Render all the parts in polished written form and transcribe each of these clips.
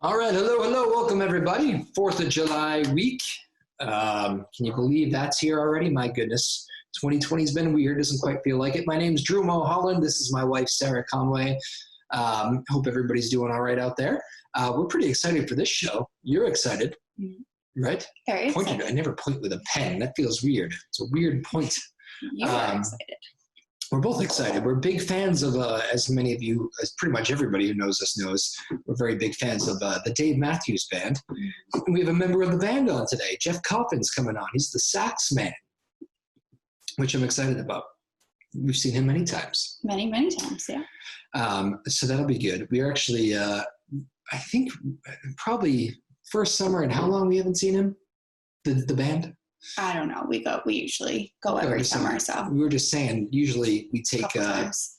All right, hello, welcome everybody. 4th of July week. Can you believe that's here already? My goodness. 2020's been weird, doesn't quite feel like it. My name's Drew Moholland. This is my wife, Sarah Conway. Hope everybody's doing all right out there. We're pretty excited for this show. You're excited, right? Very excited. I never point with a pen. That feels weird. It's a weird point. You are excited. We're both excited. We're big fans of, as many of you, as pretty much everybody who knows us knows, we're very big fans of the Dave Matthews Band. And we have a member of the band on today. Jeff Coffin's coming on. He's the sax man, which I'm excited about. We've seen him many times. Many times, yeah. So that'll be good. We're actually, I think, probably first summer, and how long we haven't seen him? The band? I don't know. We usually go every summer. So we were just saying, usually we take, times.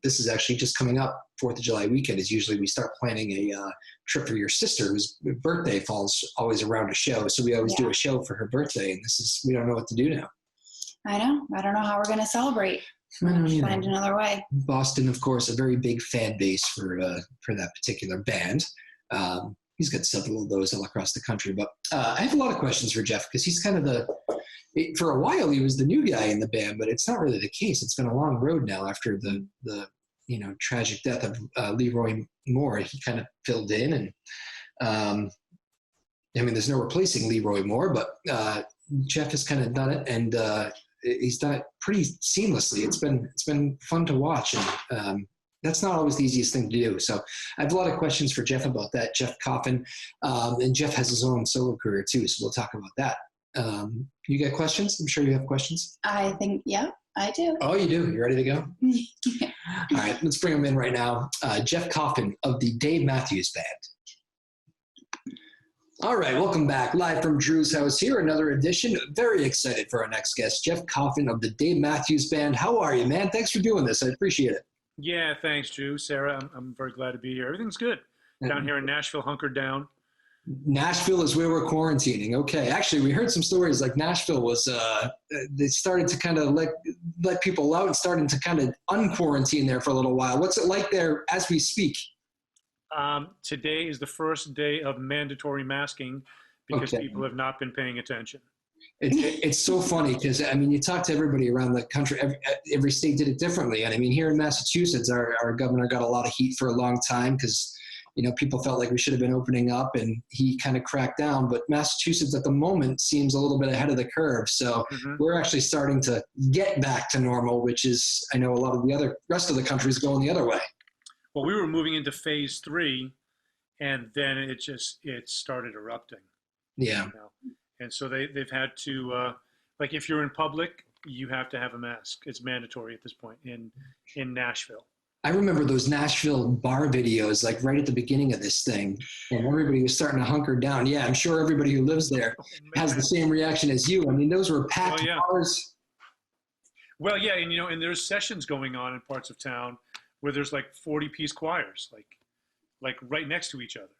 This is actually just coming up. 4th of July weekend is usually we start planning a trip for your sister whose birthday falls always around a show. So we always do a show for her birthday, and we don't know what to do now. I don't know how we're going to celebrate. Find another way. Boston, of course, a very big fan base for that particular band. He's got several of those all across the country. But I have a lot of questions for Jeff because he's kind of for a while he was the new guy in the band, but it's not really the case. It's been a long road now after the tragic death of Leroy Moore. He kind of filled in, and there's no replacing Leroy Moore, but Jeff has kind of done it, and he's done it pretty seamlessly. It's been fun to watch, and that's not always the easiest thing to do. So I have a lot of questions for Jeff about that. Jeff Coffin, and Jeff has his own solo career too, so we'll talk about that. You got questions? I'm sure you have questions. I think, yeah, I do. Oh, you do? You ready to go? Yeah. All right, let's bring him in right now. Jeff Coffin of the Dave Matthews Band. All right, welcome back. Live from Drew's house here, another edition. Very excited for our next guest, Jeff Coffin of the Dave Matthews Band. How are you, man? Thanks for doing this. I appreciate it. Yeah, thanks, Drew. Sarah, I'm very glad to be here. Everything's good. Down here in Nashville, hunkered down. Nashville is where we're quarantining. Okay. Actually, we heard some stories like Nashville was, they started to kind of let people out and starting to kind of unquarantine there for a little while. What's it like there as we speak? Today is the first day of mandatory masking because people have not been paying attention. It's so funny because, you talk to everybody around the country, every state did it differently. And here in Massachusetts, our governor got a lot of heat for a long time because, people felt like we should have been opening up, and he kind of cracked down. But Massachusetts at the moment seems a little bit ahead of the curve. So we're actually starting to get back to normal, which is, I know a lot of the rest of the country is going the other way. Well, we were moving into phase 3, and then it started erupting. Yeah. And so they've had to, if you're in public, you have to have a mask. It's mandatory at this point in Nashville. I remember those Nashville bar videos, right at the beginning of this thing, and everybody was starting to hunker down. Yeah, I'm sure everybody who lives there has the same reaction as you. Those were packed bars. Well, yeah, and there's sessions going on in parts of town where there's 40-piece choirs, right next to each other.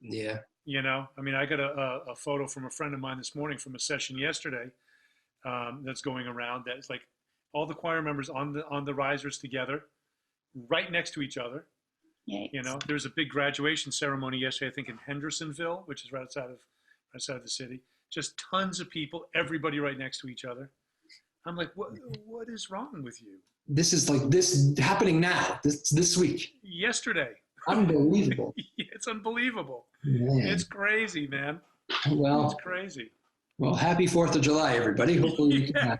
Yeah. I got a photo from a friend of mine this morning from a session yesterday that's going around. That's all the choir members on the risers together, right next to each other. Yikes. There's a big graduation ceremony yesterday, I think in Hendersonville, which is right outside of the city. Just tons of people, everybody right next to each other. I'm like, what is wrong with you? This is this happening now, this week. Yesterday. Unbelievable. It's unbelievable. Man. It's crazy, man. Well, it's crazy. Well, happy 4th of July, everybody. Hopefully you can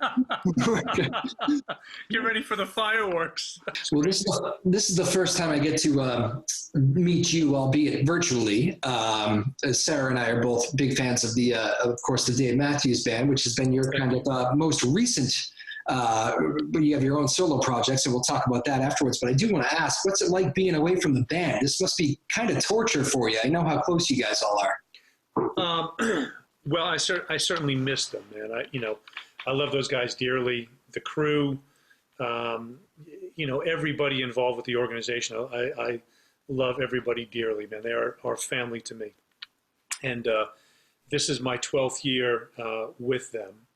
get ready for the fireworks. Well, this is the first time I get to meet you, albeit virtually. Sarah and I are both big fans of of course, the Dave Matthews Band, which has been your kind of most recent. You have your own solo projects, and we'll talk about that afterwards. But I do want to ask, what's it like being away from the band? This must be kind of torture for you. I know how close you guys all are. Well, I certainly miss them, man. I love those guys dearly. The crew, everybody involved with the organization. I love everybody dearly, man. They are family to me. And this is my 12th year with them.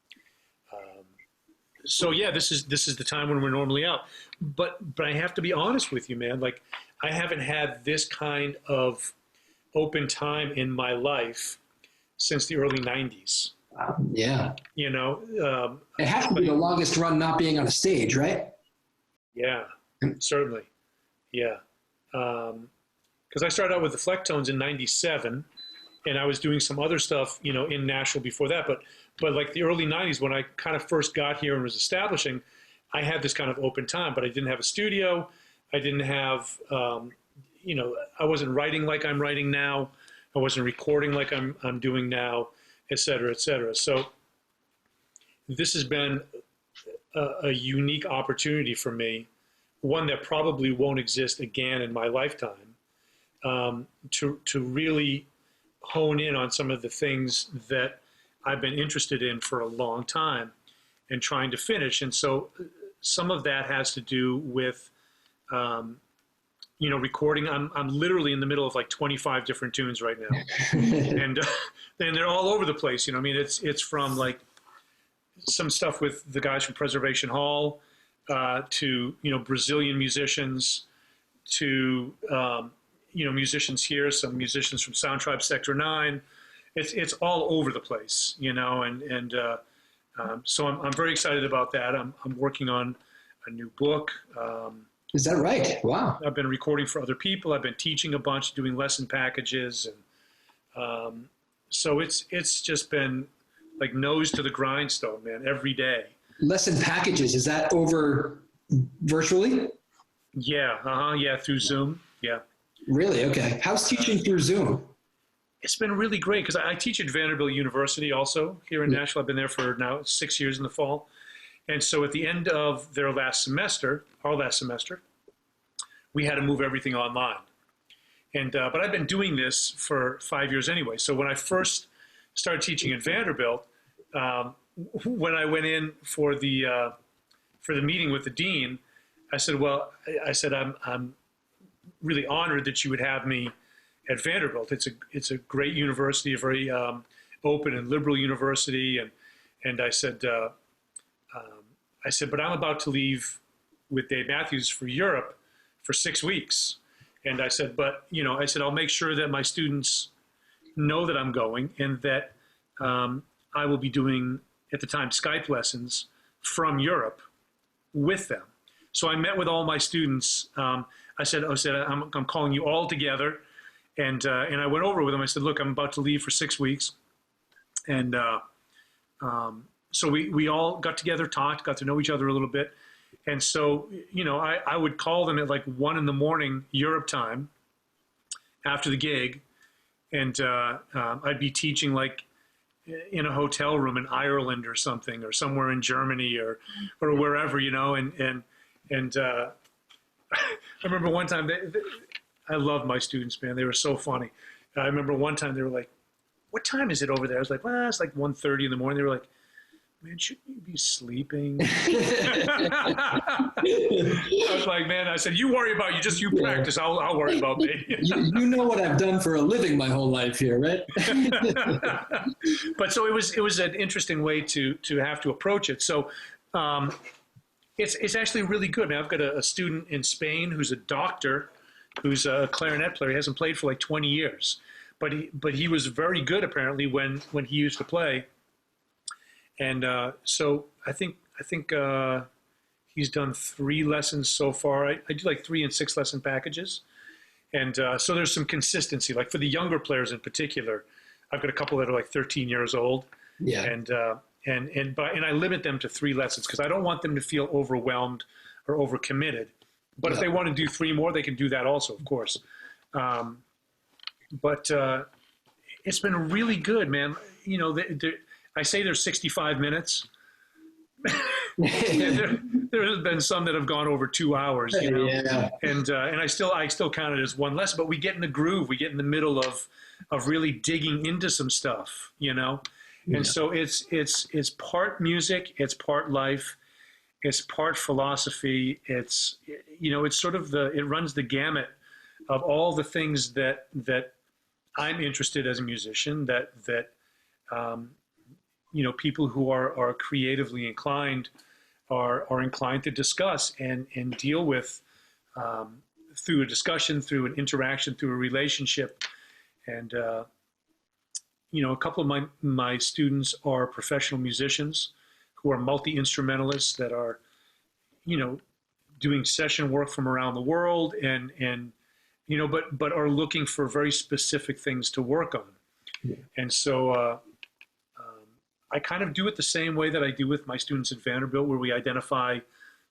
So yeah, this is the time when we're normally out. But I have to be honest with you, man. I haven't had this kind of open time in my life since the early 90s. Yeah. You know, It has to be the longest run not being on a stage, right? yeah, certainly. Yeah. Because I started out with the Flecktones in 97, and I was doing some other stuff, you know, in Nashville before that. But like the early 90s, when I kind of first got here and was establishing, I had this kind of open time, but I didn't have a studio. I didn't have, you know, I wasn't writing like I'm writing now. I wasn't recording like I'm doing now, et cetera, et cetera. So this has been a unique opportunity for me, one that probably won't exist again in my lifetime, to really hone in on some of the things that I've been interested in for a long time and trying to finish. And so some of that has to do with, you know, recording. I'm literally in the middle of like 25 different tunes right now. And they're all over the place. You know, I mean, it's from like some stuff with the guys from Preservation Hall, to, you know, Brazilian musicians, to, you know, musicians here, some musicians from Sound Tribe Sector 9. It's all over the place, you know, and so I'm very excited about that. I'm working on a new book. Is that right? Wow. I've been recording for other people. I've been teaching a bunch, doing lesson packages, and so it's just been like nose to the grindstone, man, every day. Lesson packages, is that over virtually? Yeah, yeah, through Zoom, yeah. Really? Okay. How's teaching through Zoom? It's been really great because I teach at Vanderbilt University also here in Nashville. I've been there for now 6 years in the fall. And so at the end of their last semester, our last semester, we had to move everything online. And but I've been doing this for 5 years anyway. So when I first started teaching at Vanderbilt, when I went in for the meeting with the dean, I said, well, I'm really honored that you would have me at Vanderbilt. It's a great university, a very open and liberal university. And I said, but I'm about to leave with Dave Matthews for Europe for 6 weeks. And I said, but, you know, I said, I'll make sure that my students know that I'm going, and that I will be doing, at the time, Skype lessons from Europe with them. So I met with all my students. I said, I'm calling you all together. And I went over with them. I said, look, I'm about to leave for 6 weeks. And so we all got together, talked, got to know each other a little bit. And so, you know, I would call them at like 1 a.m. Europe time after the gig. And I'd be teaching like in a hotel room in Ireland or something, or somewhere in Germany or wherever, you know. And I remember one time, I love my students, man. They were so funny. I remember one time they were like, what time is it over there? I was like, well, it's like 1:30 in the morning. They were like, man, shouldn't you be sleeping? I was like, man, I said, you worry about you practice. I'll worry about me. You know what I've done for a living my whole life here, right? But so it was an interesting way to have to approach it. So it's actually really good. Now, I've got a student in Spain who's a doctor, who's a clarinet player. He hasn't played for like 20 years, but he was very good apparently when he used to play. And so I think he's done 3 lessons so far. I do like 3 and 6 lesson packages, and so there's some consistency. Like for the younger players in particular, I've got a couple that are like 13 years old. Yeah. And I limit them to 3 lessons because I don't want them to feel overwhelmed or overcommitted. But if they want to do 3 more, they can do that also, of course. But it's been really good, man. You know, I say there's 65 minutes. there has been some that have gone over 2 hours, you know. Yeah. And I still count it as one lesson. But we get in the groove. We get in the middle of really digging into some stuff, you know. And so it's part music, it's part life, it's part philosophy. It's, you know, it's sort of it runs the gamut of all the things that I'm interested as a musician, that you know, people who are creatively inclined are inclined to discuss and deal with through a discussion, through an interaction, through a relationship. And, a couple of my students are professional musicians who are multi-instrumentalists that are, doing session work from around the world and but are looking for very specific things to work on. Yeah. And so I kind of do it the same way that I do with my students at Vanderbilt, where we identify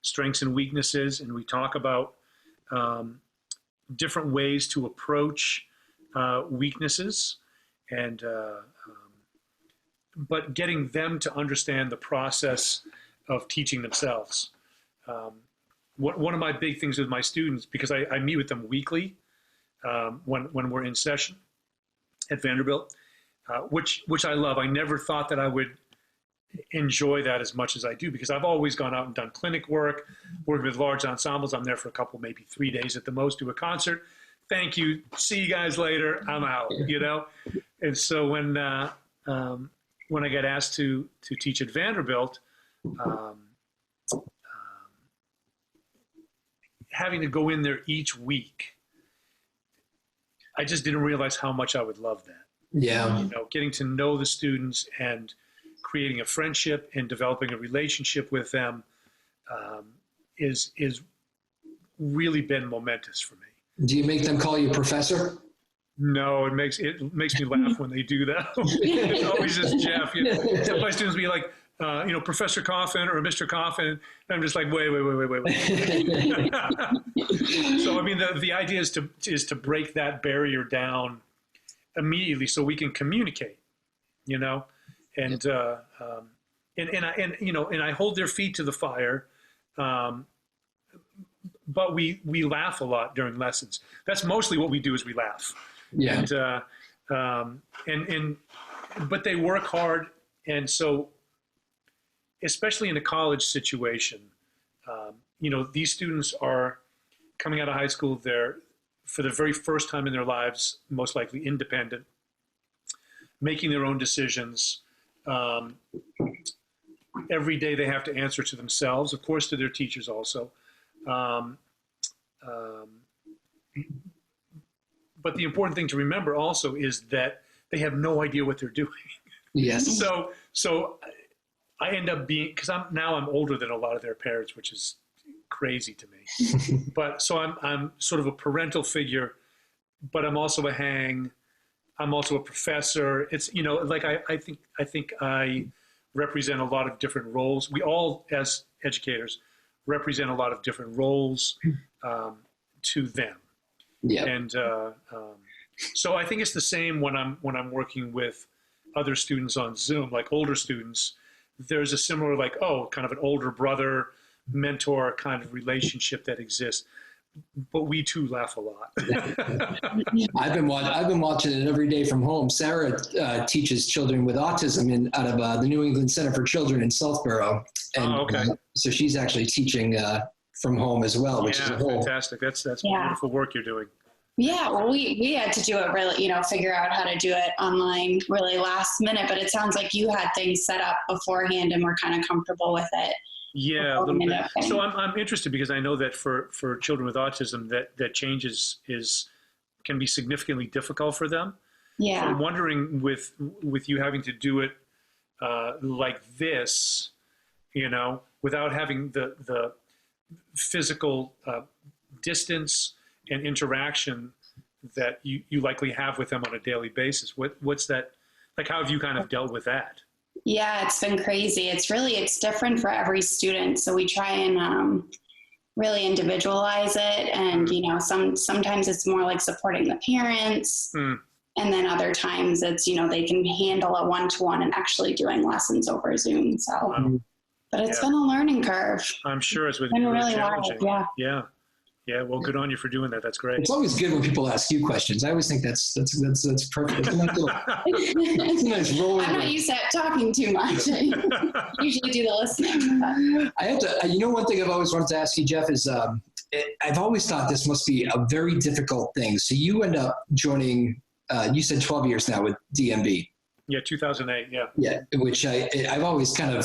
strengths and weaknesses, and we talk about different ways to approach weaknesses, and but getting them to understand the process of teaching themselves. One of my big things with my students, because I meet with them weekly when we're in session at Vanderbilt, which I love. I never thought that I would enjoy that as much as I do, because I've always gone out and done clinic work, working with large ensembles. I'm there for a couple, maybe 3 days at the most, do a concert. Thank you. See you guys later. I'm out, And so when I got asked to teach at Vanderbilt, having to go in there each week, I just didn't realize how much I would love that. Yeah. Getting to know the students and creating a friendship and developing a relationship with them is really been momentous for me. Do you make them call you professor? No, it makes me laugh when they do that. It's always just Jeff. My students be like, Professor Coffin or Mr. Coffin. And I'm just like, wait. So, I mean, the idea is to break that barrier down immediately so we can communicate, and I hold their feet to the fire. But we laugh a lot during lessons. That's mostly what we do, is we laugh. Yeah. But they work hard. And so, especially in a college situation, these students are coming out of high school. They're, for the very first time in their lives, most likely independent, making their own decisions. Every day they have to answer to themselves, of course, to their teachers also. But the important thing to remember also is that they have no idea what they're doing. Yes. So I end up being, because I'm older than a lot of their parents, which is crazy to me. But so I'm sort of a parental figure, but I'm also a hang. I'm also a professor. It's I think I represent a lot of different roles. We all, as educators, represent a lot of different roles to them. Yeah. And so I think it's the same when I'm working with other students on Zoom, like older students. There's a similar, kind of an older brother, mentor kind of relationship that exists. But we too laugh a lot. I've been watching it every day from home. Sarah teaches children with autism out of the New England Center for Children in Southborough, and so she's actually teaching from home as well, which is fantastic. That's wonderful work you're doing. Yeah, well, we had to do it really, figure out how to do it online really last minute. But it sounds like you had things set up beforehand and were kind of comfortable with it. Yeah, a little bit. So I'm interested, because I know that for children with autism, that change can be significantly difficult for them. Yeah. So I'm wondering, with you having to do it like this, without having the physical distance and interaction that you likely have with them on a daily basis. What's that like? How have you kind of dealt with that? Yeah, it's been crazy. It's different for every student. So we try and really individualize it. And, sometimes it's more like supporting the parents. And then other times it's, they can handle a one-to-one and actually doing lessons over Zoom. So, but it's been a learning curve. I'm sure it's been really challenging. Wild, Yeah. Well, good on you for doing that. That's great. It's always good when people ask you questions. I always think that's perfect. It's a nice role. I'm not used to talking too much. I usually do the listening. I have to. One thing I've always wanted to ask you, Jeff, is I've always thought this must be a very difficult thing. So you end up joining. You said 12 years now with DMB. Yeah, 2008. Yeah. Yeah, which I've always kind of.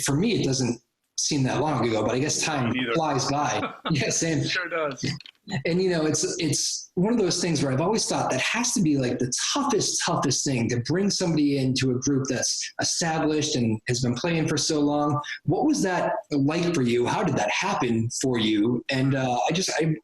For me, it doesn't seem that long ago, but I guess time flies by. Yeah, same. Sure does. And it's one of those things where I've always thought that has to be like the toughest thing to bring somebody into a group that's established and has been playing for so long. What was that like for you? How did that happen for you? And I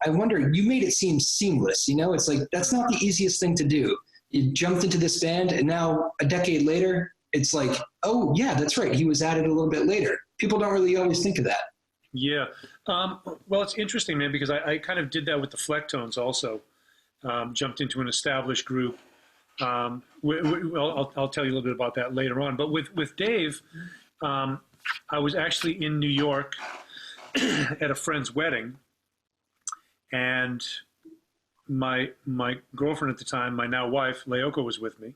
wonder, you made it seem seamless. It's like that's not the easiest thing to do. You jumped into this band, and now a decade later, it's like, oh yeah, that's right. He was added a little bit later. People don't really always think of that. Yeah. Well, it's interesting, man, because I kind of did that with the Flecktones also. Jumped into an established group. I'll tell you a little bit about that later on. But with Dave, I was actually in New York at a friend's wedding, and my girlfriend at the time, my now wife, Leoko, was with me.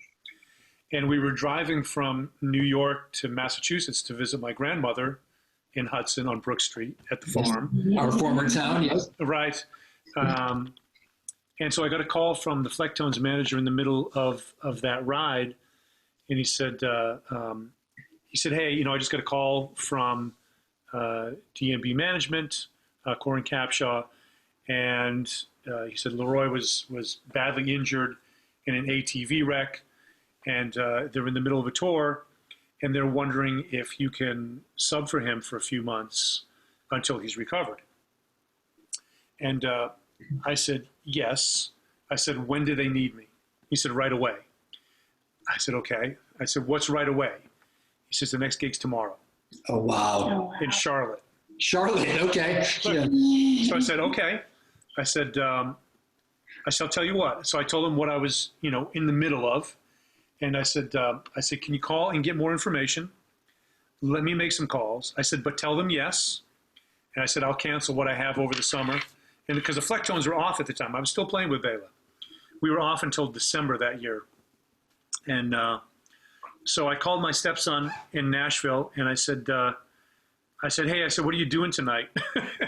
And we were driving from New York to Massachusetts to visit my grandmother in Hudson on Brook Street at the farm. Our former town, yes. Right. And so I got a call from the Flecktones manager in the middle of that ride. And he said, hey, I just got a call from DMB management, Corin Capshaw. And he said Leroy was badly injured in an ATV wreck. And they're in the middle of a tour. And they're wondering if you can sub for him for a few months until he's recovered. And I said, yes. I said, when do they need me? He said, right away. I said, okay. I said, what's right away? He says, the next gig's tomorrow. Oh, wow. In Charlotte. Charlotte, okay. So I said, okay. I said, I'll tell you what. So I told him what I was, in the middle of. And I said, can you call and get more information? Let me make some calls. I said, but tell them yes. And I said, I'll cancel what I have over the summer. And because the Flecktones were off at the time, I was still playing with Bela. We were off until December that year. And so I called my stepson in Nashville, and I said, hey, what are you doing tonight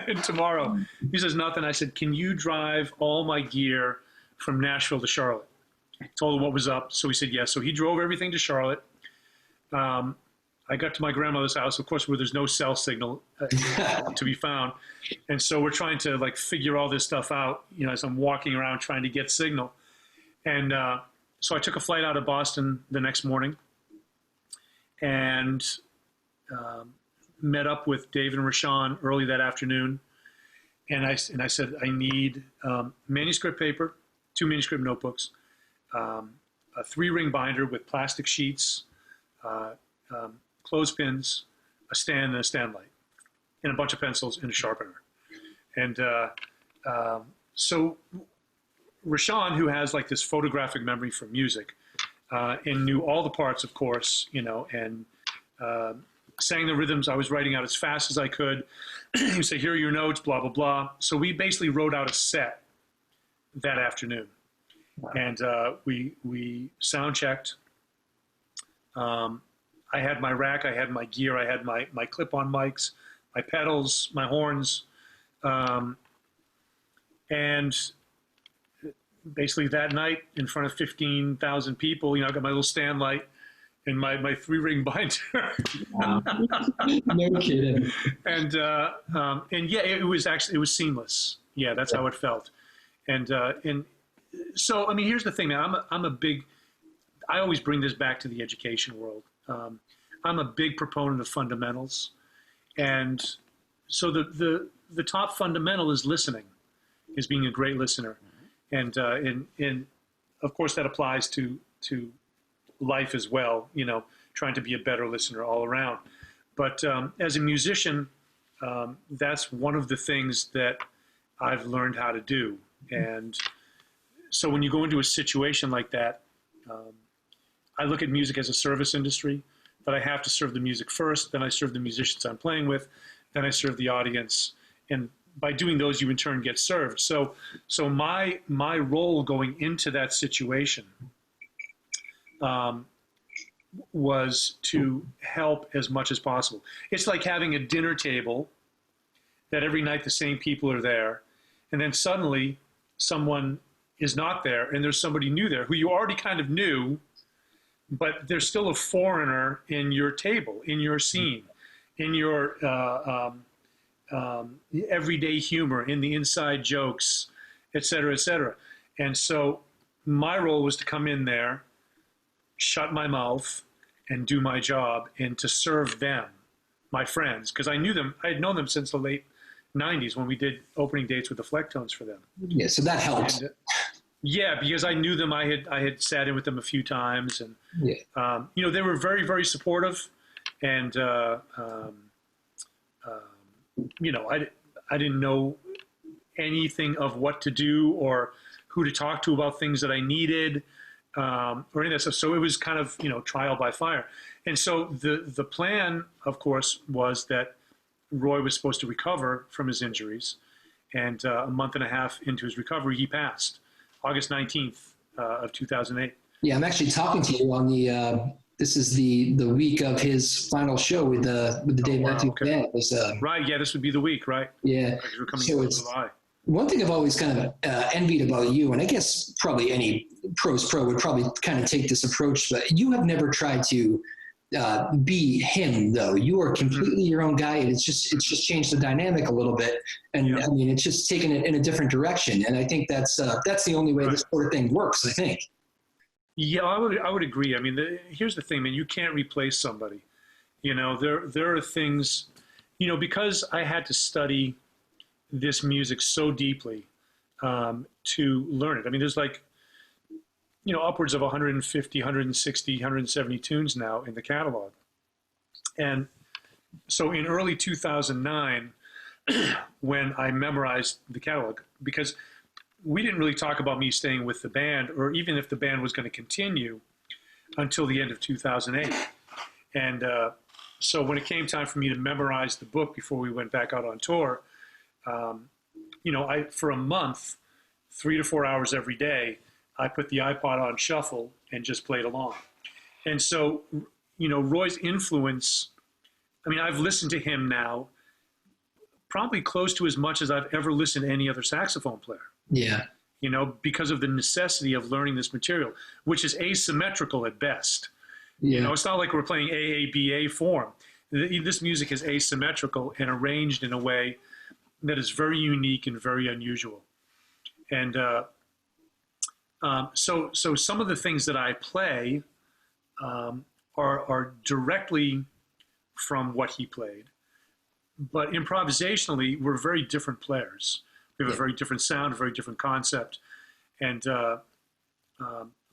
and tomorrow? He says, nothing. I said, can you drive all my gear from Nashville to Charlotte? Told him what was up. So he said yes. So he drove everything to Charlotte. I got to my grandmother's house, of course, where there's no cell signal to be found. And so we're trying to figure all this stuff out, as I'm walking around trying to get signal. And so I took a flight out of Boston the next morning and met up with Dave and Rashawn early that afternoon. And I said, I need manuscript paper, 2 manuscript notebooks, a 3-ring binder with plastic sheets, clothespins, a stand and a stand light, and a bunch of pencils and a sharpener. And so Rashawn, who has this photographic memory for music, and knew all the parts, of course, and sang the rhythms I was writing out as fast as I could. He would say, here are your notes, blah, blah, blah. So we basically wrote out a set that afternoon. Wow. And we sound checked. I had my rack, I had my gear, I had my clip-on mics, my pedals, my horns. And basically that night in front of 15,000 people, I got my little stand light and my 3-ring binder. Wow. No kidding. And yeah, it was seamless. Yeah, that's how it felt. And so, here's the thing, man. I always bring this back to the education world. I'm a big proponent of fundamentals. And so the top fundamental is listening, is being a great listener. And of course that applies to life as well, trying to be a better listener all around. But as a musician, that's one of the things that I've learned how to do. And so when you go into a situation like that, I look at music as a service industry, that I have to serve the music first, then I serve the musicians I'm playing with, then I serve the audience. And by doing those, you in turn get served. So my role going into that situation was to help as much as possible. It's like having a dinner table that every night the same people are there, and then suddenly someone is not there, and there's somebody new there who you already kind of knew, but there's still a foreigner in your table, in your scene, in your everyday humor, in the inside jokes, et cetera, et cetera. And so my role was to come in there, shut my mouth, and do my job, and to serve them, my friends, because I knew them. I had known them since the late 90s when we did opening dates with the Flecktones for them. Yeah, so that helped. And, yeah, because I knew them. I had sat in with them a few times, and you know, they were very, very supportive. And you know, I didn't know anything of what to do or who to talk to about things that I needed, or any of that stuff. So it was kind of, you know, trial by fire. And so the plan, of course, was that Roy was supposed to recover from his injuries, and a month and a half into his recovery, he passed, August 19th of 2008. Yeah, I'm actually talking to you on the. This is the week of his final show with the Dave Matthews Band. Right. Yeah, this would be the week, right? Yeah. Because we're coming So into July. One thing I've always kind of envied about you, and I guess probably any pros pro would probably kind of take this approach, but you have never tried to be him, though. You are completely your own guy, and it's just changed the dynamic a little bit. And I mean, it's just taken it in a different direction. And I think that's the only way this sort of thing works, I think. Yeah, I would agree. I mean, here's the thing, man. You can't replace somebody. You know, there are things, you know, because I had to study this music so deeply to learn it. I mean, there's like, you know, upwards of 150, 160, 170 tunes now in the catalog. And so in early 2009, when I memorized the catalog, because we didn't really talk about me staying with the band, or even if the band was going to continue until the end of 2008. And so when it came time for me to memorize the book before we went back out on tour, you know, for a month, 3 to 4 hours every day, I put the iPod on shuffle and just played along. And so, you know, Roy's influence, I mean, I've listened to him now probably close to as much as I've ever listened to any other saxophone player. Yeah. You know, because of the necessity of learning this material, which is asymmetrical at best. Yeah. You know, it's not like we're playing AABA form. This music is asymmetrical and arranged in a way that is very unique and very unusual. And so some of the things that I play are directly from what he played. But improvisationally, we're very different players. We have a very different sound, a very different concept, and a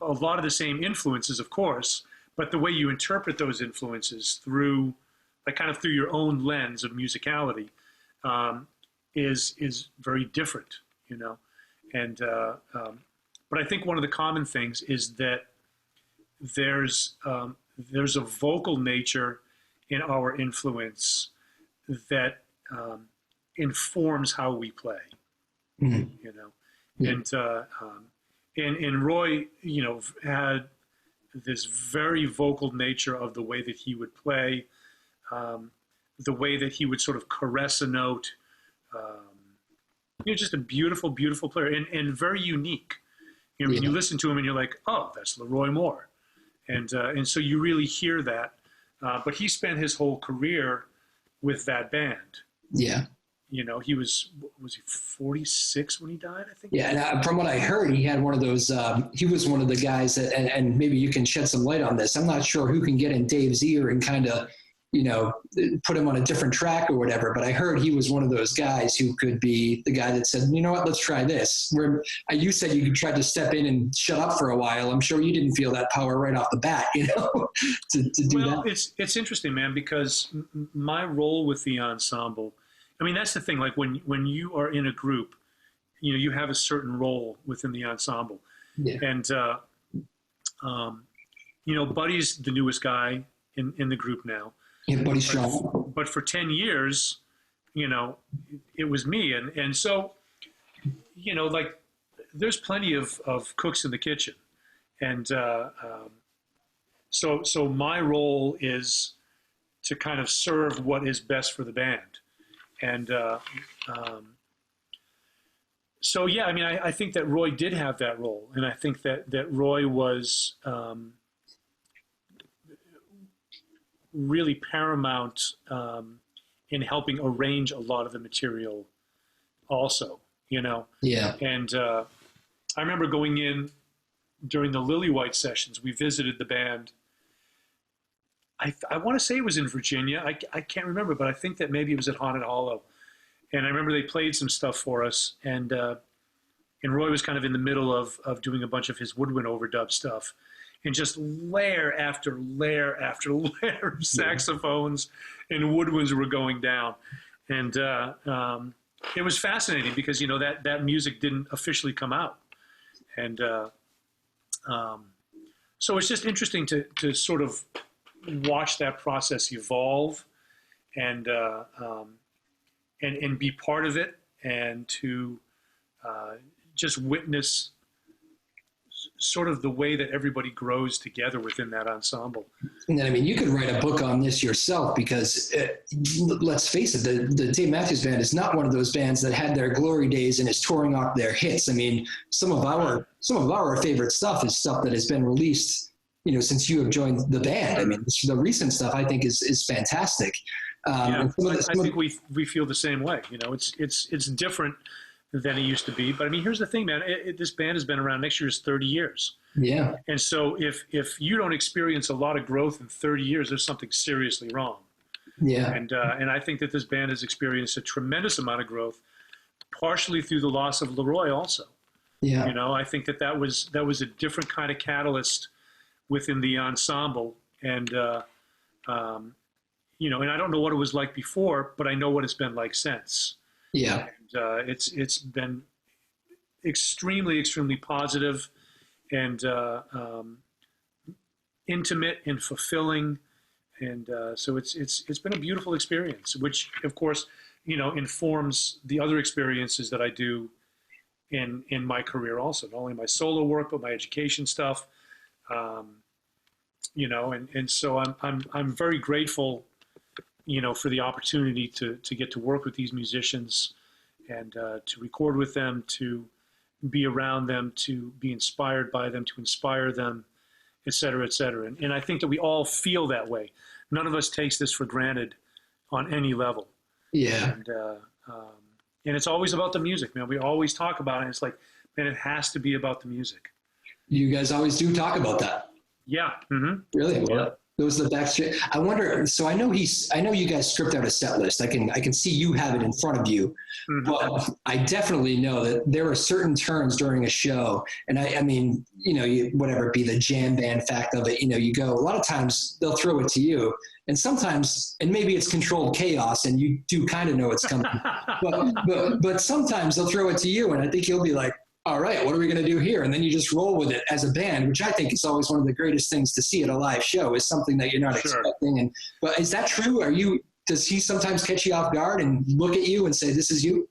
lot of the same influences, of course, but the way you interpret those influences through, like kind of through your own lens of musicality, is very different, you know. And but I think one of the common things is that there's a vocal nature in our influence that informs how we play. You know, and Roy, you know, had this very vocal nature of the way that he would play, the way that he would sort of caress a note. You know, just a beautiful, beautiful player, and very unique. You know, when you listen to him and you're like, oh, that's Leroy Moore, and so you really hear that. But he spent his whole career with that band. Yeah. You know, was he 46 when he died, I think? Yeah, and from what I heard, he had one of those, he was one of the guys that, and maybe you can shed some light on this. I'm not sure who can get in Dave's ear and kind of, you know, put him on a different track or whatever, but I heard he was one of those guys who could be the guy that said, you know what, let's try this. Where you said you tried to step in and shut up for a while. I'm sure you didn't feel that power right off the bat, you know, to do that. Well, it's interesting, man, because my role with the ensemble, I mean, that's the thing. Like when you are in a group, you know, you have a certain role within the ensemble. Yeah. And, you know, Buddy's the newest guy in the group now. Yeah, Buddy Strong. But for 10 years, you know, it was me. And so, you know, like there's plenty of cooks in the kitchen. And so my role is to kind of serve what is best for the band. And so, yeah, I mean, I think that Roy did have that role. And I think that Roy was really paramount in helping arrange a lot of the material also. you know? Yeah. And I remember going in during the Lily White sessions. We visited the band. I want to say it was in Virginia. I can't remember, but I think that maybe it was at Haunted Hollow. And I remember they played some stuff for us, and Roy was kind of in the middle of doing a bunch of his woodwind overdub stuff, and just layer after layer after layer of saxophones and woodwinds were going down. And it was fascinating because, you know, that music didn't officially come out. And so it's just interesting to sort of watch that process evolve and be part of it, and to just witness sort of the way that everybody grows together within that ensemble. And then, I mean, you could write a book on this yourself, because let's face it, the Dave Matthews Band is not one of those bands that had their glory days and is touring off their hits. I mean, some of our favorite stuff is stuff that has been released, you know, since you have joined the band. I mean, the recent stuff I think is fantastic. I think we feel the same way. You know, it's different than it used to be. But I mean, here's the thing, man. This band has been around. Next year is 30 years. Yeah. And so if you don't experience a lot of growth in 30 years, there's something seriously wrong. Yeah. And I think that this band has experienced a tremendous amount of growth, partially through the loss of Leroy also. Yeah. You know, I think that was a different kind of catalyst within the ensemble. And, you know, and I don't know what it was like before, but I know what it's been like since. Yeah. And it's been extremely, extremely positive and intimate and fulfilling. And so it's been a beautiful experience, which of course, you know, informs the other experiences that I do in my career also, not only my solo work, but my education stuff. You know, and so I'm very grateful, you know, for the opportunity to get to work with these musicians and to record with them, to be around them, to be inspired by them, to inspire them, et cetera, et cetera. And I think that we all feel that way. None of us takes this for granted on any level. Yeah. And it's always about the music, man. We always talk about it. It's like, man, it has to be about the music. You guys always do talk about that. Yeah. Mm-hmm. Really? Yeah. Those are the backstreet. I wonder. So I know you guys script out a set list. I can see you have it in front of you, mm-hmm. But I definitely know that there are certain turns during a show, and I mean, you know, whatever it be, the jam band fact of it. You know, you go. A lot of times they'll throw it to you, and sometimes, and maybe it's controlled chaos, and you do kind of know it's coming, but sometimes they'll throw it to you, and I think you'll be like, all right, what are we going to do here? And then you just roll with it as a band, which I think is always one of the greatest things to see at a live show, is something that you're not expecting. But is that true? Does he sometimes catch you off guard and look at you and say, this is you?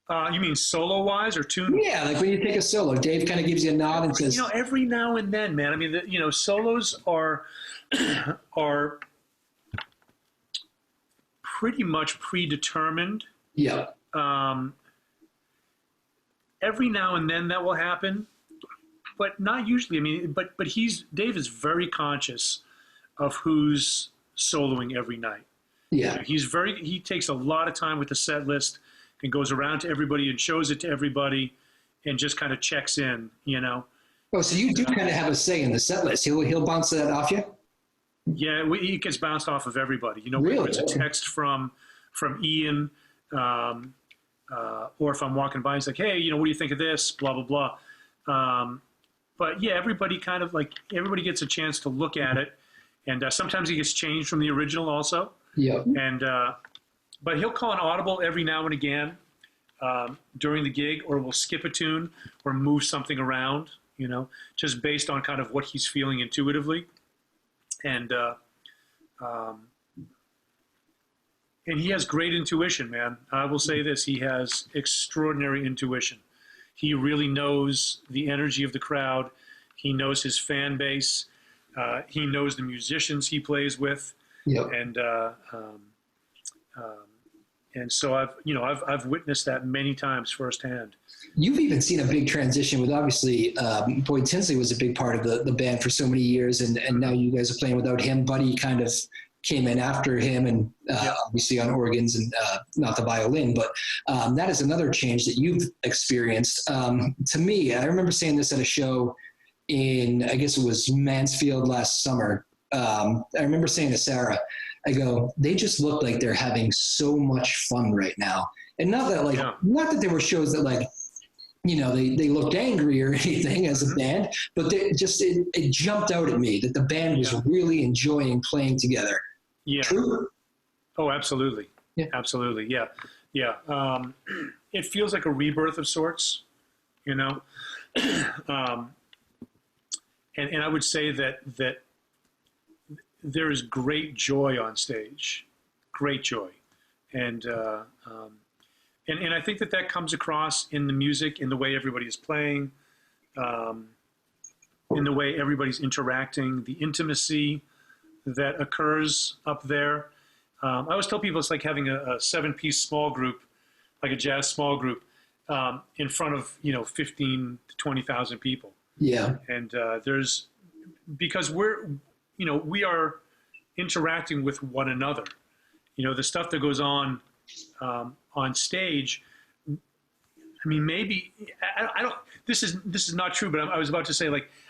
You mean solo-wise or tune? Yeah, like when you take a solo, Dave kind of gives you a nod and says... You know, every now and then, man. I mean, you know, solos are pretty much predetermined. Yeah. Every now and then that will happen, but not usually. I mean, but Dave is very conscious of who's soloing every night. Yeah. He takes a lot of time with the set list and goes around to everybody and shows it to everybody and just kind of checks in, you know. Oh, so you do kind of have a say in the set list. He'll bounce that off you? Yeah, he gets bounced off of everybody. You know, really? Whether it's a text from Ian, or if I'm walking by, he's like, hey, you know, what do you think of this? Blah, blah, blah. But yeah, everybody gets a chance to look at it. And sometimes it gets changed from the original also. Yeah. And, but he'll call an audible every now and again during the gig, or we'll skip a tune or move something around, you know, just based on kind of what he's feeling intuitively. And he has great intuition, man. I will say this. He has extraordinary intuition. He really knows the energy of the crowd. He knows his fan base. He knows the musicians he plays with. Yep. And so I've witnessed that many times firsthand. You've even seen a big transition with, obviously, Boyd Tinsley was a big part of the band for so many years, and now you guys are playing without him. Buddy kind of came in after him, and obviously on organs and not the violin, but that is another change that you've experienced. To me, I remember saying this at a show in, I guess it was Mansfield last summer. I remember saying to Sarah, I go, they just look like they're having so much fun right now. And not that not that there were shows that they looked angry or anything as a band, but it jumped out at me that the band was really enjoying playing together. Yeah. True? Oh, absolutely. Yeah. Absolutely. Yeah. Yeah. It feels like a rebirth of sorts, and I would say that there is great joy on stage, great joy. And I think that comes across in the music, in the way everybody is playing, in the way everybody's interacting, the intimacy that occurs up there. I always tell people it's like having a 7-piece small group, like a jazz small group, in front of 15 to 20,000 people. Yeah. And because we are interacting with one another. The stuff that goes on stage. I mean, maybe I don't. This is not true, but I was about to say,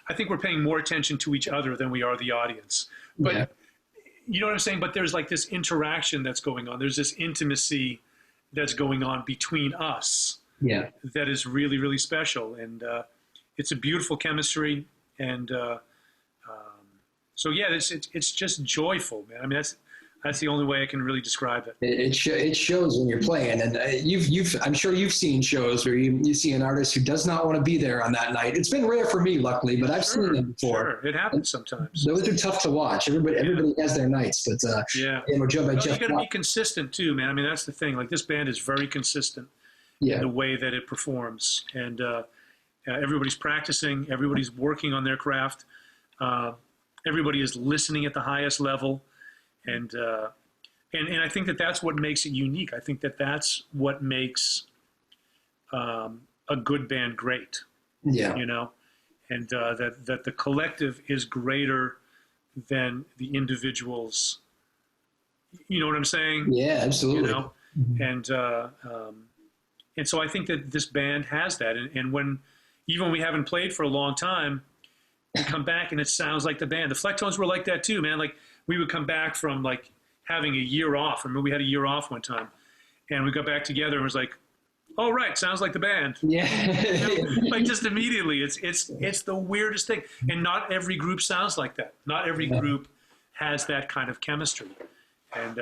I think we're paying more attention to each other than we are the audience. But you know what I'm saying? But there's this interaction that's going on. There's this intimacy that's going on between us. Yeah. That is really, really special, and it's a beautiful chemistry, and so it's just joyful, man. I mean, that's the only way I can really describe it. It shows when you're playing, and I'm sure you've seen shows where you see an artist who does not want to be there on that night. It's been rare for me, luckily, but I've seen them before. Sure, it happens sometimes. Those are tough to watch. Everybody has their nights, but we're joined by Jeff. You got to be consistent too, man. I mean, that's the thing. This band is very consistent in the way that it performs, and everybody's practicing, everybody's working on their craft, everybody is listening at the highest level. And I think that's what makes it unique. I think that's what makes a good band great. Yeah. And that the collective is greater than the individuals. You know what I'm saying? Yeah, absolutely. Mm-hmm. And so I think that this band has that. And when we haven't played for a long time, we come back and it sounds like the band. The Flecktones were like that too, man. We would come back from having a year off. I remember we had a year off one time, and we got back together and was like, "Oh right, sounds like the band." Yeah, just immediately. It's the weirdest thing, and not every group sounds like that. Not every group has that kind of chemistry. And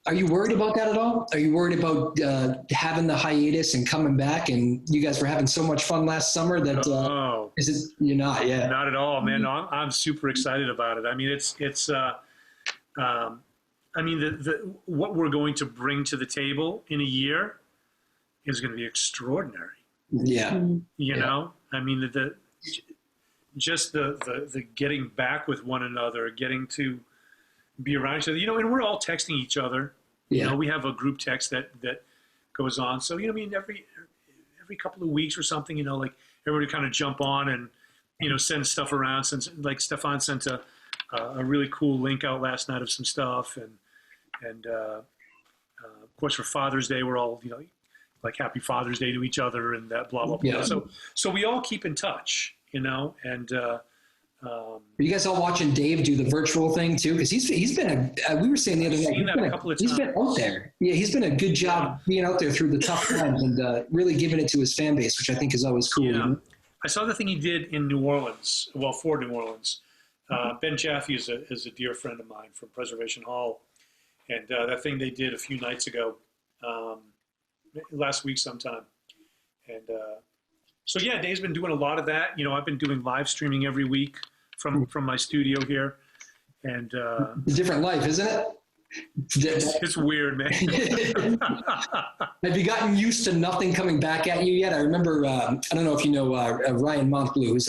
are you worried about that at all? Are you worried about having the hiatus and coming back? And you guys were having so much fun last summer that you're not? Yeah, not at all, man. No, I'm super excited about it. I mean, it's what we're going to bring to the table in a year is going to be extraordinary. Yeah, you know, I mean the getting back with one another, getting to be around each other, and we're all texting each other. We have a group text that goes on. So, every couple of weeks or something, everybody kind of jump on and, send stuff around. Since Stefan sent a really cool link out last night of some stuff. And of course for Father's Day, we're all, happy Father's Day to each other and that blah, blah, blah. Yeah. So we all keep in touch, and, are you guys all watching Dave do the virtual thing too? Because he's been we were saying the other night, he's been out there. Yeah, he's been a good job being out there through the tough times and really giving it to his fan base, which I think is always cool. Yeah. I saw the thing he did in New Orleans. Well, for New Orleans, Ben Jaffe is a dear friend of mine from Preservation Hall, and that thing they did a few nights ago, last week sometime, and. So yeah, Dave's been doing a lot of that. I've been doing live streaming every week from my studio here, and it's a different life, isn't it? It's weird, man. Have you gotten used to nothing coming back at you yet? I remember, I don't know if you know Ryan Montbleu, who's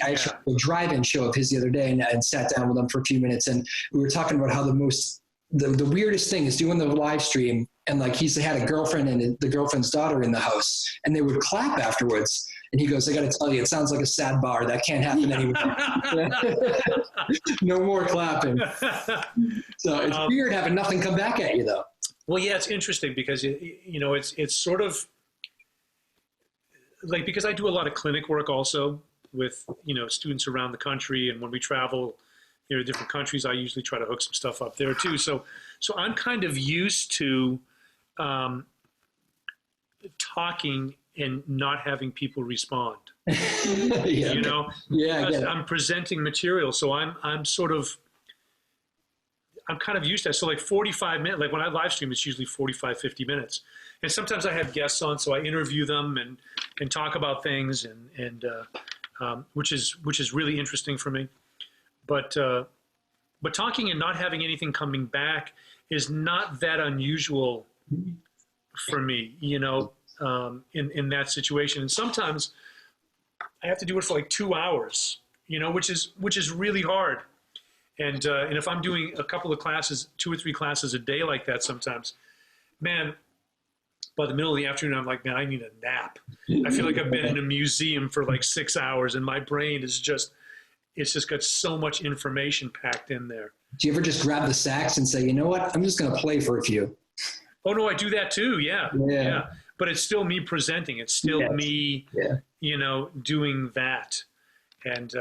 I showed a drive-in show of his the other day, and sat down with him for a few minutes, and we were talking about how the most the weirdest thing is doing the live stream, and like he's had a girlfriend and the girlfriend's daughter in the house, and they would clap afterwards. And he goes, I got to tell you, it sounds like a sad bar. That can't happen anymore. No more clapping. So it's weird having nothing come back at you, though. Well, yeah, it's interesting because, it's sort of like, because I do a lot of clinic work also with, students around the country. And when we travel, to different countries, I usually try to hook some stuff up there too. So I'm kind of used to talking and not having people respond. Yeah. Because I'm presenting material, so I'm kind of used to that. So like 45 minutes, like when I live stream, it's usually 45, 50 minutes. And sometimes I have guests on, so I interview them and talk about things, and which is really interesting for me. But talking and not having anything coming back is not that unusual for me, in that situation. And sometimes I have to do it for like 2 hours, which is really hard. And if I'm doing a couple of classes, 2 or 3 classes a day like that, sometimes, man, by the middle of the afternoon, I'm like, man, I need a nap. I feel like I've been in a museum for like 6 hours, and my brain is it's just got so much information packed in there. Do you ever just grab the sax and say, you know what, I'm just going to play for a few? Oh, no, I do that too. Yeah. But it's still me presenting. It's still me, doing that. And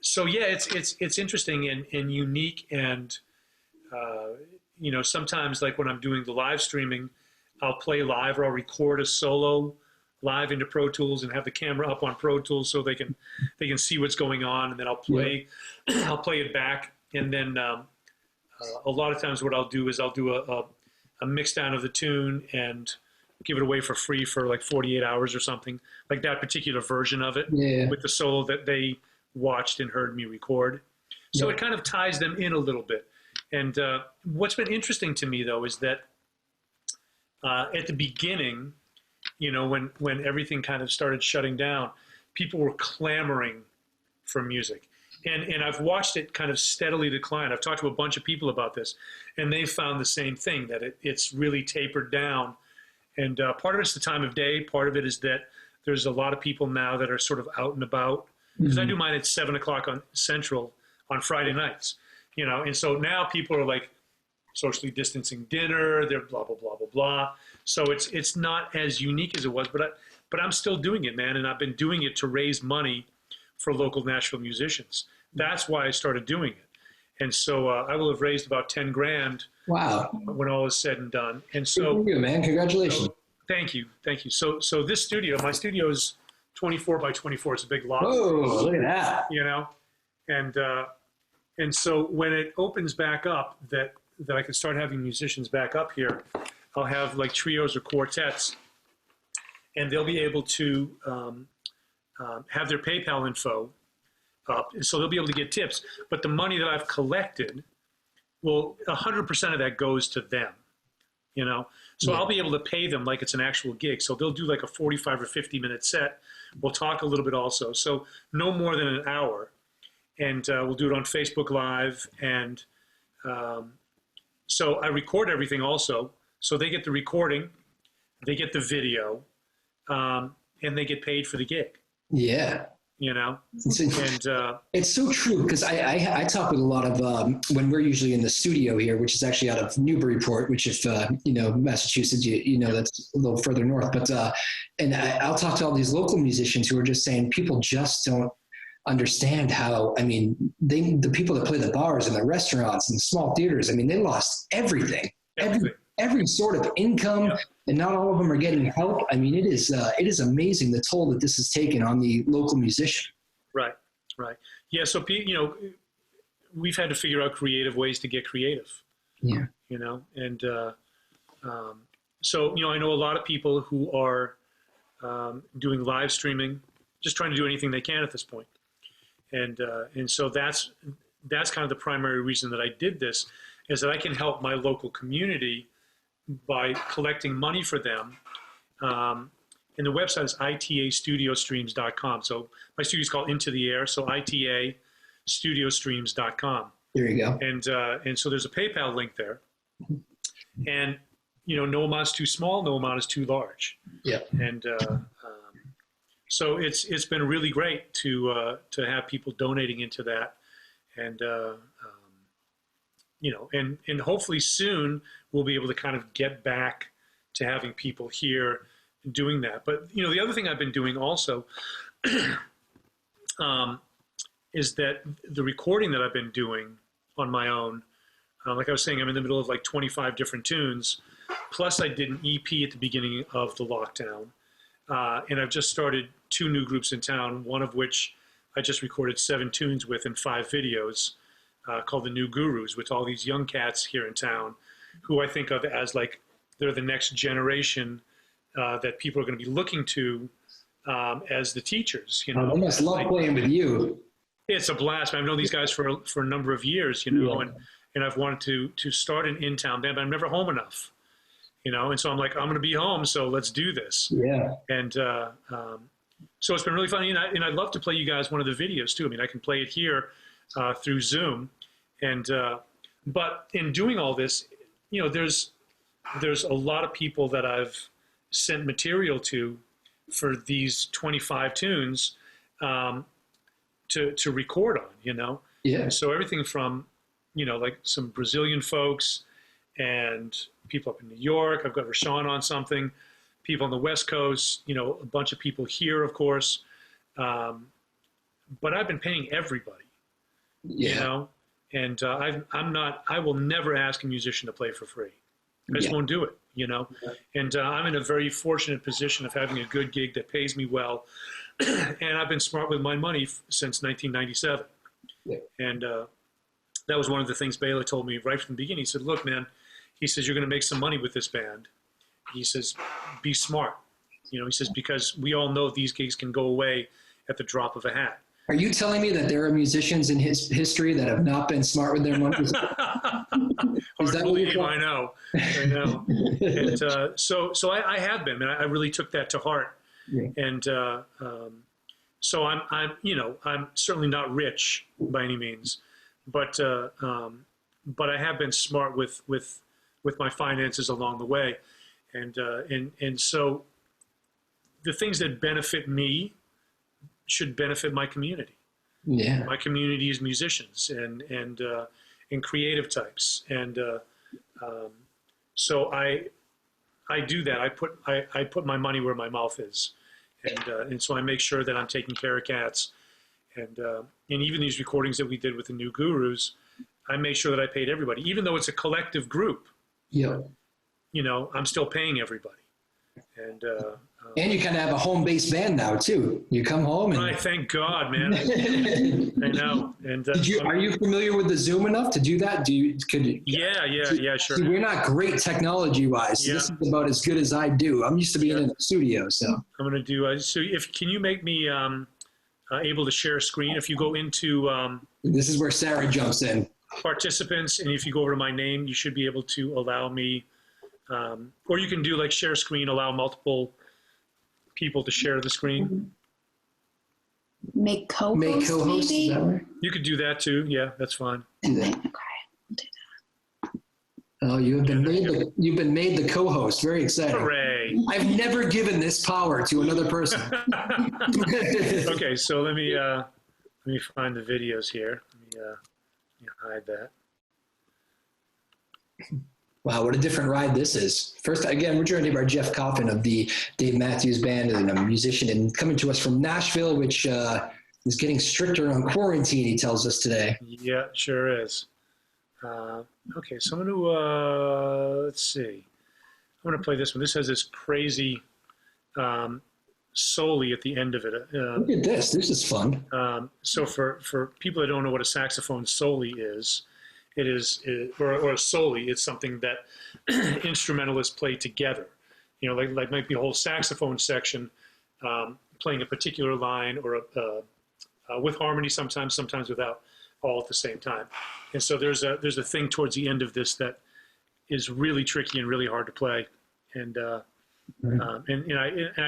so, yeah, it's interesting and unique. And, sometimes like when I'm doing the live streaming, I'll play live, or I'll record a solo live into Pro Tools and have the camera up on Pro Tools so they can see what's going on. And then I'll play it back. And then a lot of times what I'll do is I'll do a mix down of the tune and give it away for free for like 48 hours or something, like that particular version of it with the solo that they watched and heard me record. So it kind of ties them in a little bit. And what's been interesting to me, though, is that at the beginning, when everything kind of started shutting down, people were clamoring for music. And I've watched it kind of steadily decline. I've talked to a bunch of people about this, and they've found the same thing, that it's really tapered down. And part of it's the time of day. Part of it is that there's a lot of people now that are sort of out and about. Because I do mine at 7 o'clock on Central on Friday nights, And so now people are like socially distancing dinner. They're blah, blah, blah, blah, blah. So it's not as unique as it was. But I'm still doing it, man. And I've been doing it to raise money for local Nashville musicians. That's why I started doing it. And so I will have raised about 10 grand. Wow. When all is said and done. And so, thank you, man. Congratulations. So, thank you. So this studio, my studio is 24 by 24. It's a big lot. Oh, look at that. And so when it opens back up, that I can start having musicians back up here, I'll have like trios or quartets, and they'll be able to have their PayPal info up, so they'll be able to get tips. But the money that I've collected, 100% of that goes to them, So I'll be able to pay them like it's an actual gig. So they'll do like a 45 or 50-minute set. We'll talk a little bit also. So no more than an hour. And we'll do it on Facebook Live. And so I record everything also. So they get the recording, they get the video, and they get paid for the gig. Yeah. It's so true, because I talk with a lot of when we're usually in the studio here, which is actually out of Newburyport, which if Massachusetts, that's a little further north. But and I'll talk to all these local musicians who are just saying people just don't understand how. I mean, the people that play the bars and the restaurants and the small theaters, I mean, they lost everything. Every sort of income, and not all of them are getting help. I mean, it is amazing the toll that this has taken on the local musician. Right. Yeah, so, we've had to figure out creative ways to get creative. Yeah. And so, I know a lot of people who are doing live streaming, just trying to do anything they can at this point. And so that's kind of the primary reason that I did this, is that I can help my local community by collecting money for them. And the website is itastudiostreams.com. So my studio is called Into the Air, so itastudiostreams.com. There you go. And so there's a PayPal link there, and no amount is too small, no amount is too large. Yeah. And so it's been really great to have people donating into that, and and hopefully soon we'll be able to kind of get back to having people here doing that. But the other thing I've been doing also is that the recording that I've been doing on my own, like I was saying, I'm in the middle of like 25 different tunes. Plus I did an EP at the beginning of the lockdown. And I've just started 2 new groups in town, one of which I just recorded 7 tunes with and 5 videos, called The New Gurus, with all these young cats here in town who I think of as like they're the next generation that people are going to be looking to as the teachers. I must love playing with you. It's a blast. I've known these guys for a number of years, Yeah. and I've wanted to start an in-town band, but I'm never home enough, and so I'm like, I'm going to be home, so let's do this. Yeah. And so it's been really fun, and I'd love to play you guys one of the videos too. I mean, I can play it here through Zoom, and but in doing all this, there's a lot of people that I've sent material to for these 25 tunes to record on, Yeah. And so everything from, like some Brazilian folks and people up in New York. I've got Rashawn on something, people on the West Coast, a bunch of people here, of course. But I've been paying everybody, and I will never ask a musician to play for free. I just won't do it, And I'm in a very fortunate position of having a good gig that pays me well. And I've been smart with my money since 1997. Yeah. And that was one of the things Bela told me right from the beginning. He said, look, man, he says, you're going to make some money with this band. He says, be smart. He says, because we all know these gigs can go away at the drop of a hat. Are you telling me that there are musicians in history that have not been smart with their money? Hard to believe, I know. And so I have been, and I really took that to heart. Yeah. And so I'm certainly not rich by any means, but I have been smart with my finances along the way, and so the things that benefit me should benefit my community. Yeah, my community is musicians and creative types, and so I do that. I put my money where my mouth is, and so I make sure that I'm taking care of cats, and even these recordings that we did with the New Gurus, I made sure that I paid everybody, even though it's a collective group. Yeah, I'm still paying everybody, and you kind of have a home-based band now too. You come home and right, thank God, man. I know. And are you familiar with the Zoom enough to do that? Yeah, sure. See, we're not great technology-wise. So This is about as good as I do. I'm used to being in the studio, so I'm going to do. So, can you make me able to share a screen? If you go into this is where Sarah jumps in. Participants, and if you go over to my name, you should be able to allow me, or you can do like share screen, allow multiple people to share the screen. Make co-host, maybe? Is that right? You could do that too. Yeah, that's fine. Okay. Oh, you've been made the co-host. Very exciting. Hooray! I've never given this power to another person. Okay, so let me find the videos here. Let me hide that. Wow, what a different ride this is. First, again, we're joined by Jeff Coffin of the Dave Matthews Band, and a musician, and coming to us from Nashville, which is getting stricter on quarantine, he tells us today. Yeah, sure is. Okay, so I'm going to, let's see. I'm going to play this one. This has this crazy soli at the end of it. Look at this. This is fun. So for people that don't know what a saxophone soli is, or a soli, it's something that instrumentalists play together. Like might be a whole saxophone section playing a particular line, or with harmony sometimes without, all at the same time. And so there's a thing towards the end of this that is really tricky and really hard to play. And I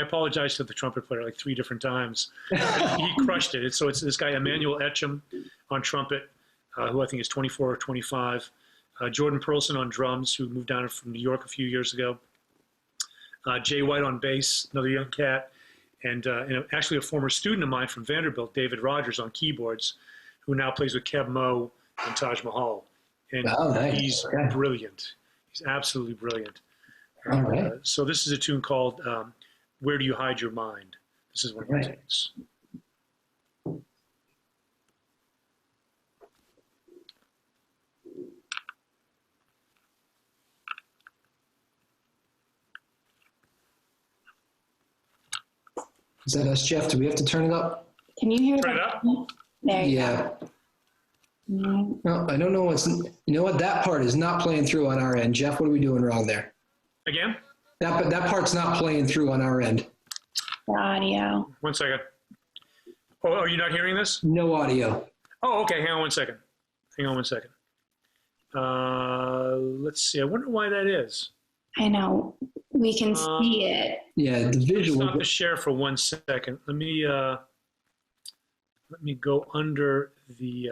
apologize to the trumpet player like 3 different times. He crushed it. So it's this guy Emmanuel Etcham on trumpet, who I think is 24 or 25. Jordan Perlson on drums, who moved down from New York a few years ago. Jay White on bass, another young cat. And actually a former student of mine from Vanderbilt, David Rogers, on keyboards, who now plays with Keb Mo and Taj Mahal. And he's brilliant. He's absolutely brilliant. So this is a tune called Where Do You Hide Your Mind? This is one of my tunes. Is that us, Jeff? Do we have to turn it up? Can you hear Turn it up? There you Yeah. go. Mm, No, I don't know what's, you know what? That part is not playing through on our end. Jeff, what are we doing wrong there? Again? That part's not playing through on our end. the audio. 1 second. Oh, are you not hearing this? No audio. Oh, okay. Hang on 1 second. Hang on 1 second. Let's see. I wonder why that is. I know. We can see it. Yeah, the visual. Stop the share for 1 second. Let me go under the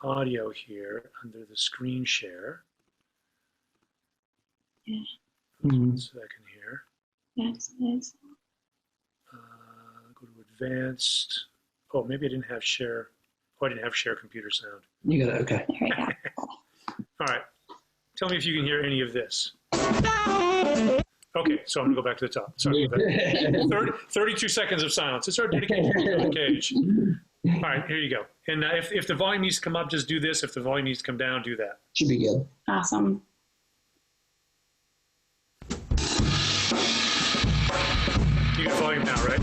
audio here, under the screen share. Yeah. 1 second here. That's nice. Go to advanced. Oh, maybe I didn't have share. Oh, I didn't have share computer sound. You got it. Okay. There we go. All right. Tell me if you can hear any of this. Okay, so I'm going to go back to the top. Sorry about that. 32 seconds of silence. It's our dedication to the cage. All right, here you go. And if the volume needs to come up, just do this. If the volume needs to come down, do that. Should be good. Awesome. You got volume now, right?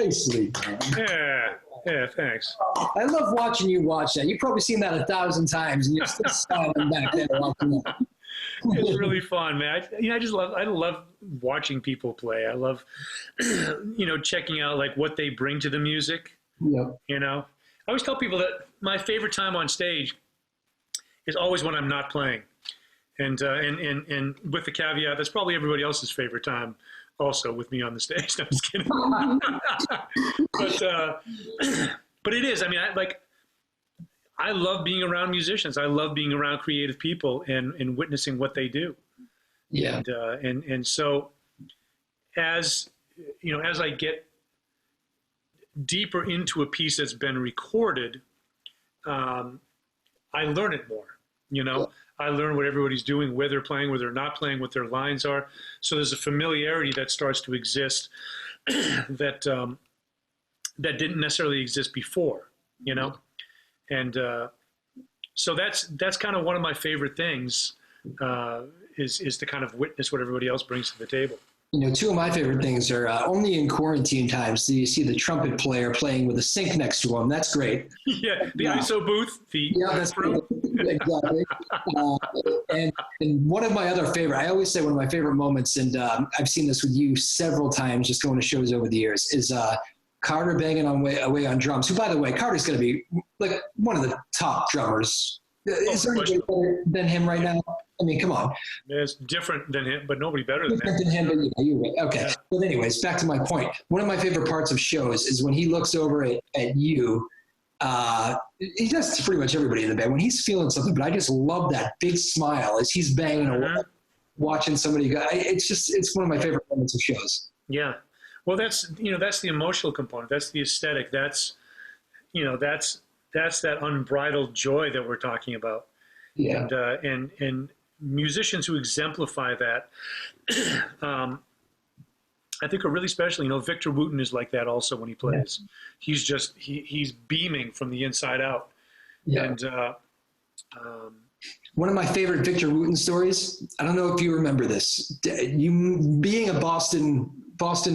Nicely done. Yeah, thanks. I love watching you watch that. You've probably seen that 1,000 times, and you're still smiling back there watching that. It's really fun, man. I love watching people play. I love, checking out like what they bring to the music. Yep. I always tell people that my favorite time on stage is always when I'm not playing, and with the caveat that's probably everybody else's favorite time, also with me on the stage. No, I'm just kidding. But it is. I mean, I love being around musicians. I love being around creative people and witnessing what they do. Yeah. And so as I get deeper into a piece that's been recorded, I learn it more, Yeah. I learn what everybody's doing, where they're playing, where they're not playing, what their lines are. So there's a familiarity that starts to exist that didn't necessarily exist before, And so that's kind of one of my favorite things, is to kind of witness what everybody else brings to the table. Two of my favorite things are only in quarantine times. So you see the trumpet player playing with a sink next to him. That's great. Yeah, the ISO booth. That's great. Exactly. And one of my other favorite, I always say one of my favorite moments, and I've seen this with you several times just going to shows over the years, is Carter banging away on drums, who, by the way, Carter's going to be like one of the top drummers. Is there anybody better than him right now? I mean, come on. It's different than him, but nobody better than him. Different than him, but yeah, you're right. Okay. Yeah. But anyways, back to my point. One of my favorite parts of shows is when he looks over at you. He does to pretty much everybody in the band when he's feeling something, but I just love that big smile as he's banging away, watching somebody go. It's one of my favorite moments of shows. Yeah. Well, that's the emotional component. That's the aesthetic. That's that unbridled joy that we're talking about. Yeah. And musicians who exemplify that, I think are really special. Victor Wooten is like that also when he plays. Yeah. He's beaming from the inside out. Yeah. And one of my favorite Victor Wooten stories, I don't know if you remember this. You being a Boston,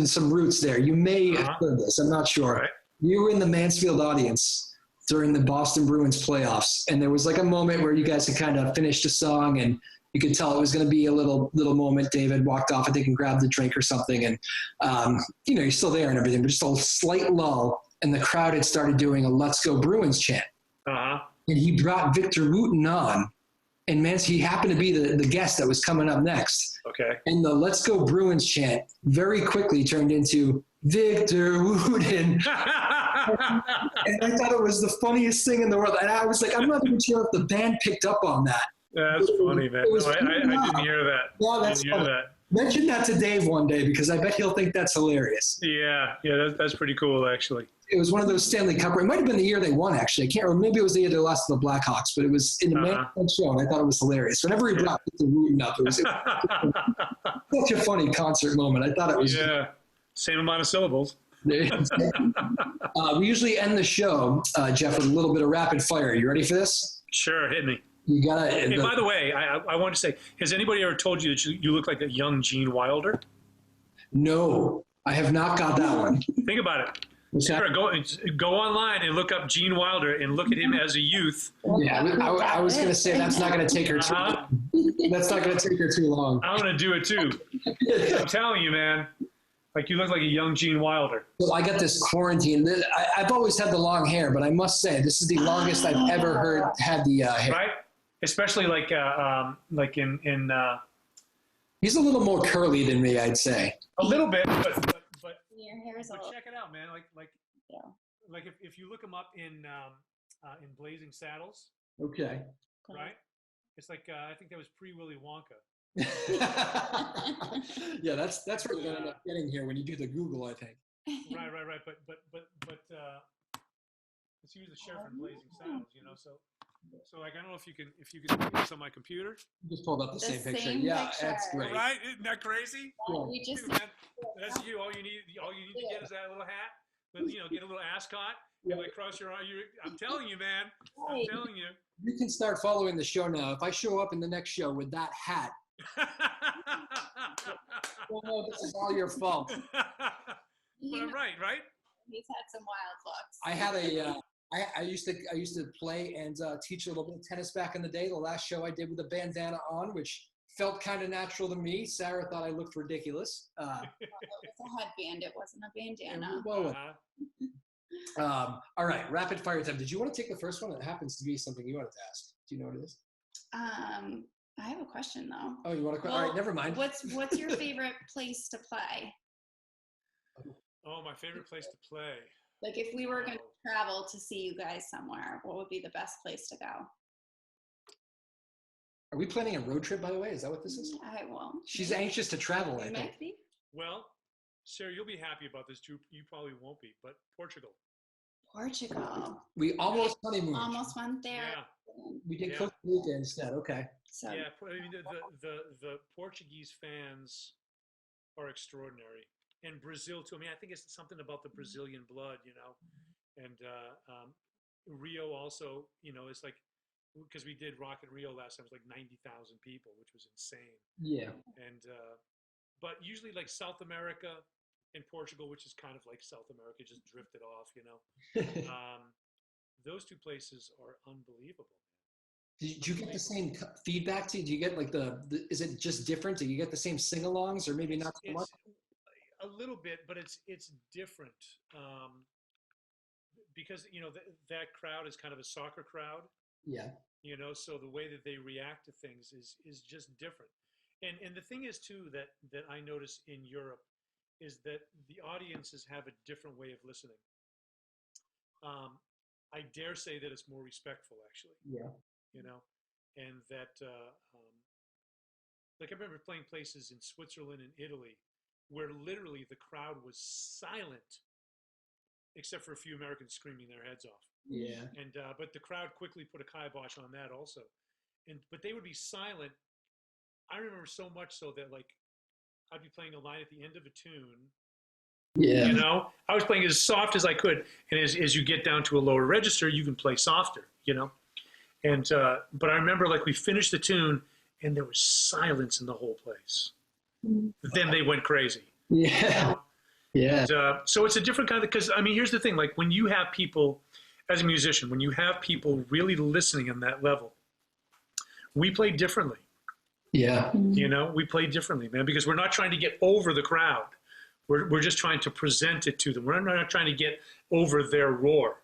some roots there, you may have heard this. I'm not sure. Right. You were in the Mansfield audience during the Boston Bruins playoffs, and there was like a moment where you guys had kind of finished a song, and you could tell it was going to be a little moment. David walked off, I think, and grabbed a drink or something, and you're still there and everything, but just a slight lull, and the crowd had started doing a "Let's Go Bruins" chant, and he brought Victor Wooten on, and he happened to be the guest that was coming up next. Okay. And the "Let's Go Bruins" chant very quickly turned into Victor Wooten. And I thought it was the funniest thing in the world. And I was like, I'm not even sure if the band picked up on that. That's funny, man. I didn't hear that. Yeah, that's funny. Mention that to Dave one day, because I bet he'll think that's hilarious. Yeah, that's pretty cool, actually. It was one of those Stanley Cup. It might have been the year they won, actually. I can't remember. Maybe it was the year they lost to the Blackhawks, but it was in the main show, and I thought it was hilarious. Whenever he brought Victor Wooten up, it was such a funny concert moment. I thought it was. Yeah, same amount of syllables. We usually end the show, Jeff, with a little bit of rapid fire. You ready for this? Sure, hit me. You gotta. Hey, by the way, I want to say, has anybody ever told you that you look like a young Gene Wilder? No, I have not got that one. Think about it. Sarah, go online and look up Gene Wilder and look at him as a youth. Yeah, I was going to say that's not going to take her too long. That's not going to take her too long. I'm going to do it too. I'm telling you, man. Like, you look like a young Gene Wilder. Well, I got this quarantine. I've always had the long hair, but I must say this is the longest I've ever had the hair. Right? Especially like in He's a little more curly than me, I'd say. A little bit, but your hair is all. Check it out, man. Like if you look him up in Blazing Saddles. Okay. Right? It's like I think that was pre-Willy Wonka. Yeah, that's what we're gonna end up getting here when you do the Google, I think. Right. But he was the sheriff in Blazing Saddles, So like, I don't know if you can see this on my computer. You just pulled up the same picture. Yeah, that's great. Right? Isn't that crazy? Yeah. We just. Dude, man, that's you. All you need to get is that little hat. But get a little ascot and like cross your arm. I'm telling you, man. I'm telling you. You can start following the show now. If I show up in the next show with that hat, well, no, this is all your fault. But I'm right? He's had some wild looks. I had a, I used to play and teach a little bit of tennis back in the day. The last show I did with a bandana on, which felt kind of natural to me. Sarah thought I looked ridiculous. Well, it was a headband. It wasn't a bandana. All right, rapid fire time. Did you want to take the first one? It happens to be something you wanted to ask. Do you know what it is? I have a question though. Oh, you want to? Well, all right, never mind. What's your favorite place to play? Oh, my favorite place to play. Like if we were going to travel to see you guys somewhere, what would be the best place to go? Are we planning a road trip, by the way? Is that what this is? I won't. She's anxious to travel, I think. Well, Sarah, you'll be happy about this too. You probably won't be, but Portugal. Portugal. We almost honeymooned. Almost went there. Yeah. We did Costa Rica instead. Okay. So, yeah, I mean the Portuguese fans are extraordinary, and Brazil too. I mean, I think it's something about the Brazilian blood, you know, and Rio also, you know, it's like because we did Rock in Rio last time, it was like 90,000 people, which was insane. Yeah. And but usually like South America and Portugal, which is kind of like South America, just drifted off, you know. Those two places are unbelievable. Did you get the same feedback? Do you get like is it just different? Do you get the same sing-alongs or maybe not so much? A little bit, but it's different because, you know, that crowd is kind of a soccer crowd. Yeah. You know, so the way that they react to things is just different. And the thing is too that I notice in Europe is that the audiences have a different way of listening. I dare say that it's more respectful, actually. Yeah. You know, and that like I remember playing places in Switzerland and Italy where literally the crowd was silent except for a few Americans screaming their heads off. Yeah. And but the crowd quickly put a kibosh on that also. But they would be silent. I remember so much so that like I'd be playing a line at the end of a tune. Yeah. You know, I was playing as soft as I could, and as you get down to a lower register, you can play softer. You know, and but I remember like we finished the tune, and there was silence in the whole place. Then they went crazy. Yeah. Yeah. And, so it's a different kind of, because I mean, here's the thing: like when you have people, as a musician, when you have people really listening on that level, we play differently. Yeah. You know, we play differently, man, because we're not trying to get over the crowd. We're just trying to present it to them. We're not trying to get over their roar.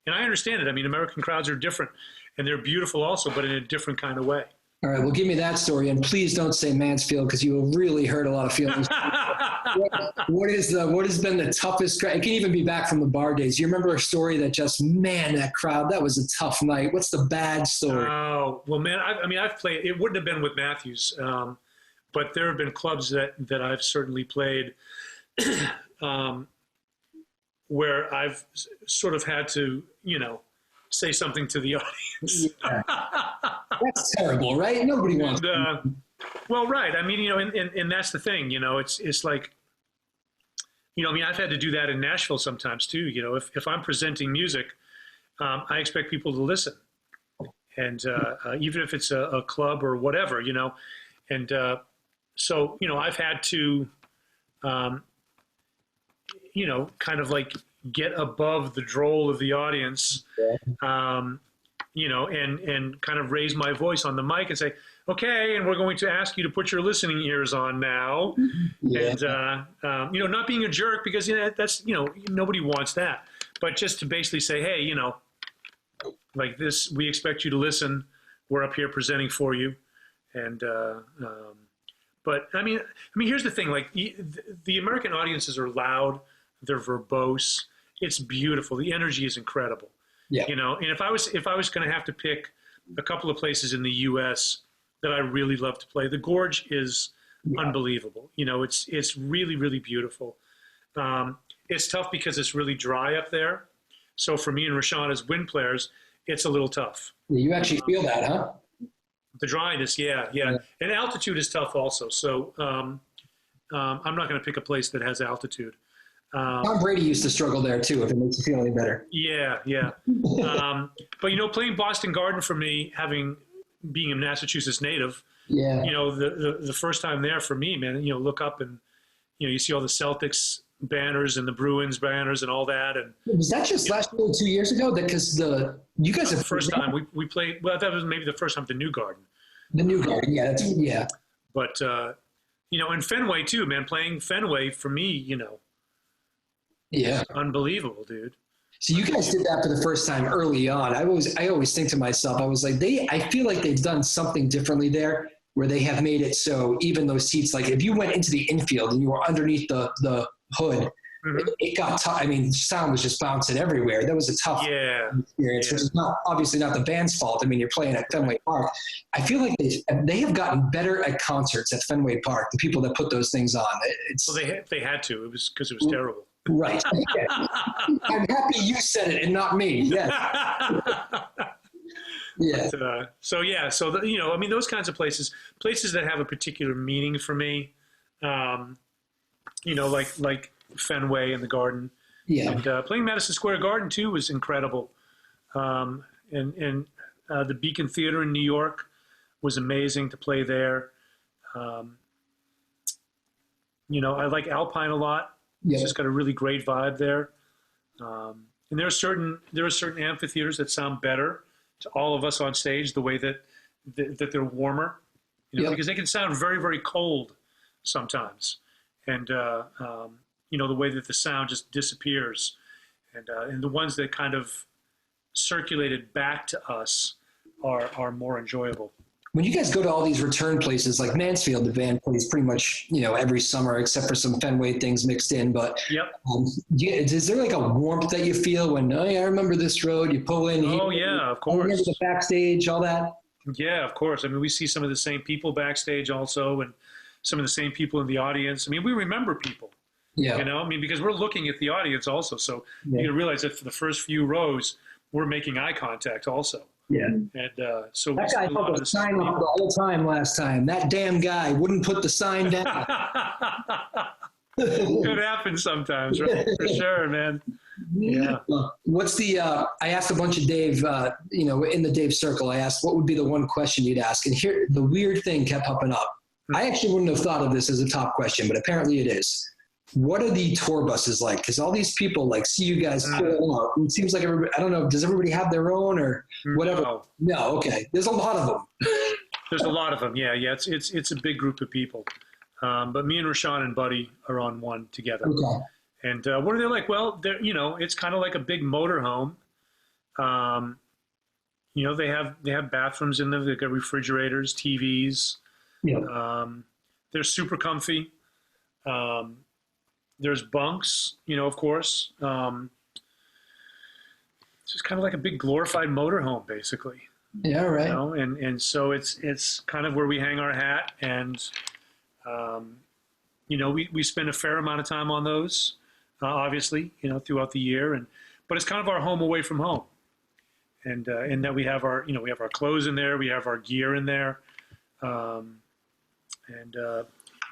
And I understand it. I mean, American crowds are different, and they're beautiful also, but in a different kind of way. All right, well, give me that story, and please don't say Mansfield because you will really hurt a lot of feelings. What has been the toughest? It can even be back from the bar days. You remember a story that just, man, that crowd, that was a tough night. What's the bad story? Oh, well, man, I've played. It wouldn't have been with Matthews, but there have been clubs that I've certainly played where I've sort of had to, you know, say something to the audience. Yeah. That's terrible, right? Nobody wants well, right. I mean, you know, and that's the thing, you know, it's like, you know, I mean, I've had to do that in Nashville sometimes too. You know, if I'm presenting music, I expect people to listen. And even if it's a club or whatever, you know, and so, you know, I've had to, you know, kind of like get above the droll of the audience, you know, and kind of raise my voice on the mic and say, okay, and we're going to ask you to put your listening ears on now. Yeah. And, you know, not being a jerk because, you know, that's, you know, nobody wants that. But just to basically say, hey, you know, like this, we expect you to listen. We're up here presenting for you. And, but I mean, here's the thing, like the American audiences are loud. They're verbose. It's beautiful. The energy is incredible. Yeah. You know, and if I was going to have to pick a couple of places in the U.S. that I really love to play, the Gorge is unbelievable. You know, it's really, really beautiful. It's tough because it's really dry up there. So for me and Rashawn as wind players, it's a little tough. You actually feel that, huh? The dryness, yeah. And altitude is tough also. So I'm not going to pick a place that has altitude. Tom Brady used to struggle there too, if it makes you feel any better. Yeah. But, you know, playing Boston Garden for me, being a Massachusetts native, you know, the first time there for me, man, you know, look up and, you know, you see all the Celtics banners and the Bruins banners and all that. And was that just last year, 2 years ago? Because you guys have the first time we played. Well, that was maybe the first time at the New Garden. The New Garden, yeah. But and Fenway too, man. Playing Fenway for me, yeah, unbelievable, dude. So you guys did that for the first time early on. I always think to myself, I was like, I feel like they've done something differently there, where they have made it so even those seats, like if you went into the infield and you were underneath the hood, it got tough. I mean, sound was just bouncing everywhere. That was a tough experience, which is obviously not the band's fault. I mean, you're playing at Fenway Park. I feel like they have gotten better at concerts at Fenway Park, the people that put those things on. Well, they had to. It was because it was terrible. Right. I'm happy you said it and not me. Yes. Yeah. But, those kinds of places that have a particular meaning for me, like Fenway and the Garden. Yeah. And playing Madison Square Garden too was incredible. And the Beacon Theater in New York was amazing to play there. I like Alpine a lot. Yeah. It's just got a really great vibe there. And there are certain amphitheaters that sound better to all of us on stage, the way that they're warmer, because they can sound very, very cold sometimes. And, the way that the sound just disappears. And the ones that kind of circulated back to us are more enjoyable. When you guys go to all these return places, like Mansfield, the band plays pretty much, every summer, except for some Fenway things mixed in. But is there like a warmth that you feel when, I remember this road, you pull in? Of course. Remember the backstage, all that? Yeah, of course. I mean, we see some of the same people backstage also, and some of the same people in the audience. I mean, we remember people. Yeah. Because we're looking at the audience also. So you realize that for the first few rows, we're making eye contact also. Yeah. And so that guy put the sign up the whole time last time. That damn guy wouldn't put the sign down. Could happen sometimes, right? For sure, man. Yeah. What's the? I asked a bunch of Dave. In the Dave circle, I asked what would be the one question you'd ask, and here the weird thing kept popping up. I actually wouldn't have thought of this as a top question, but apparently it is. What are the tour buses like? Because all these people see you guys pull out. It seems like everybody, I don't know, does everybody have their own or whatever? No, okay. There's a lot of them. There's a lot of them, yeah. It's a big group of people. But me and Rashawn and Buddy are on one together. Okay. And what are they like? Well, they're it's kind of like a big motorhome. They have bathrooms in them. They've got refrigerators, TVs. Yeah. They're super comfy. There's bunks, of course. It's just kind of like a big glorified motorhome, basically. Yeah, right. And so it's kind of where we hang our hat, and we spend a fair amount of time on those, obviously, throughout the year, but it's kind of our home away from home, and in that we have our clothes in there, we have our gear in there, and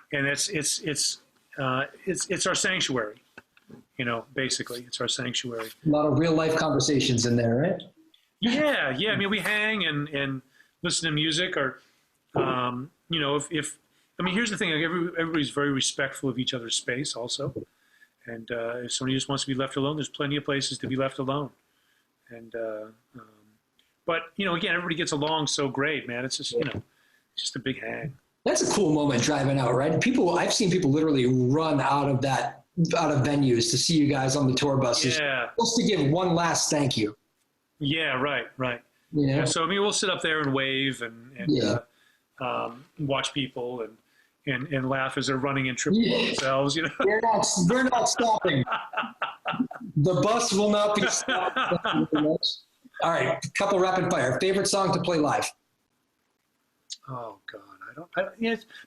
it's our sanctuary, basically. It's our sanctuary. A lot of real life conversations in there, right? Yeah. I mean, we hang and listen to music, or, here's the thing. Everybody's very respectful of each other's space also. And if somebody just wants to be left alone, there's plenty of places to be left alone. And, but, again, everybody gets along so great, man. It's just, it's just a big hang. That's a cool moment driving out, right? I've seen people literally run out of venues to see you guys on the tour buses. Yeah. Just to give one last thank you. Yeah, right. Yeah. So, we'll sit up there and wave and watch people and laugh as they're running and tripping themselves, We're not stopping. The bus will not be stopped. All right, a couple rapid fire. Favorite song to play live? Oh, God.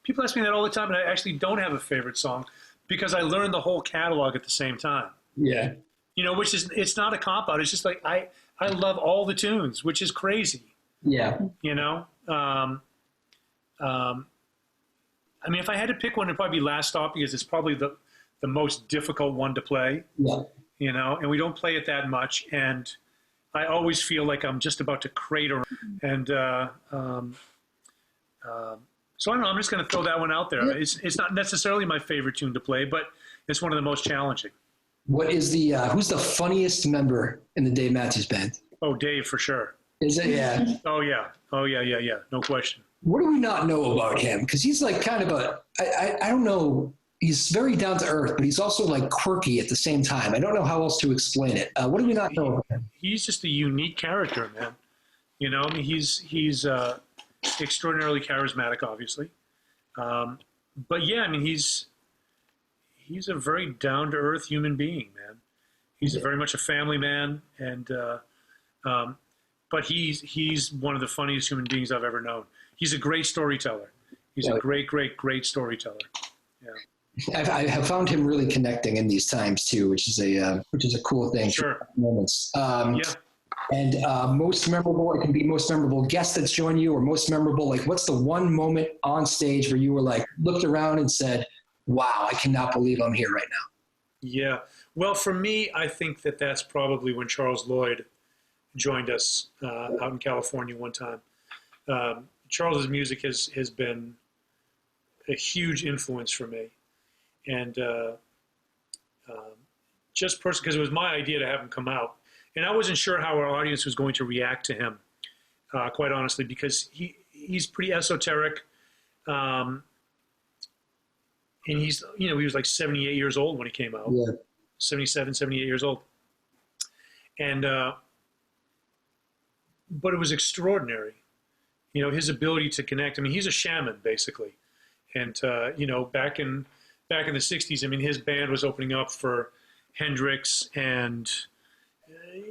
People ask me that all the time, and I actually don't have a favorite song because I learned the whole catalog at the same time. Yeah. Which is, it's not a cop-out. It's just like I love all the tunes, which is crazy. Yeah. If I had to pick one, it'd probably be Last Stop because it's probably the most difficult one to play. Yeah. And we don't play it that much, and I always feel like I'm just about to crater. And So I don't know. I'm just going to throw that one out there. Yeah. It's not necessarily my favorite tune to play, but it's one of the most challenging. What is the who's the funniest member in the Dave Matthews Band? Oh, Dave, for sure. Is it? Yeah. Oh, yeah. Oh, yeah, yeah, yeah. No question. What do we not know about him? Because he's like kind of I don't know. He's very down to earth, but he's also like quirky at the same time. I don't know how else to explain it. What do we not know about him? He's just a unique character, man. You know, I mean, he's extraordinarily charismatic, obviously. But yeah, I mean, he's a very down to earth human being, man. He's very much a family man, and but he's one of the funniest human beings I've ever known. He's a great storyteller. He's a great storyteller. Yeah. I have found him really connecting in these times too, which is a cool thing. Sure. Moments. Yeah. And most memorable, it can be most memorable guest that's joined you, or most memorable, like what's the one moment on stage where you were like, looked around and said, wow, I cannot believe I'm here right now. Yeah. Well, for me, I think that's probably when Charles Lloyd joined us out in California one time. Charles's music has been a huge influence for me. And just personally, because it was my idea to have him come out. And I wasn't sure how our audience was going to react to him, quite honestly, because he's pretty esoteric. And he was like 78 years old when he came out. Yeah. 77, 78 years old. And, but it was extraordinary. You know, his ability to connect. I mean, he's a shaman, basically. And, you know, back in the 60s, I mean, his band was opening up for Hendrix and,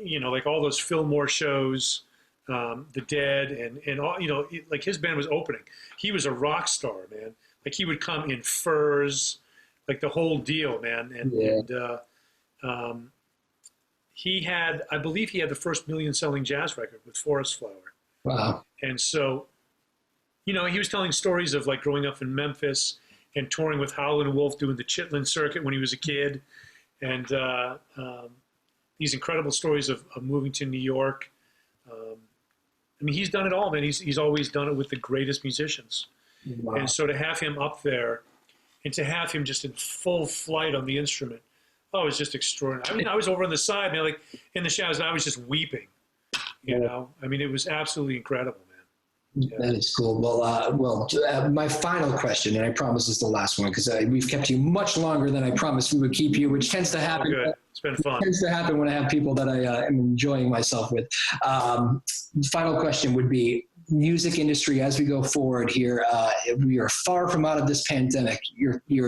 you know, like all those Fillmore shows, The Dead, and all, you know, like his band was opening. He was a rock star, man. Like he would come in furs, like the whole deal, man. And he had, I believe he had the first million-selling jazz record with Forest Flower. Wow. And so, you know, he was telling stories of like growing up in Memphis and touring with Howlin' Wolf, doing the Chitlin circuit when he was a kid. And these incredible stories of moving to New York. I mean, he's done it all, man. He's always done it with the greatest musicians. Wow. And so to have him up there and to have him just in full flight on the instrument, oh, it was just extraordinary. I mean, I was over on the side, man, like in the shadows, and I was just weeping. You know, I mean, it was absolutely incredible, man. Yeah. That is cool. Well, my final question, and I promise this is the last one because we've kept you much longer than I promised we would keep you, which tends to happen. Oh, good. It's been fun. It tends to happen when I have people that I am enjoying myself with. Final question would be music industry as we go forward here. We are far from out of this pandemic. Your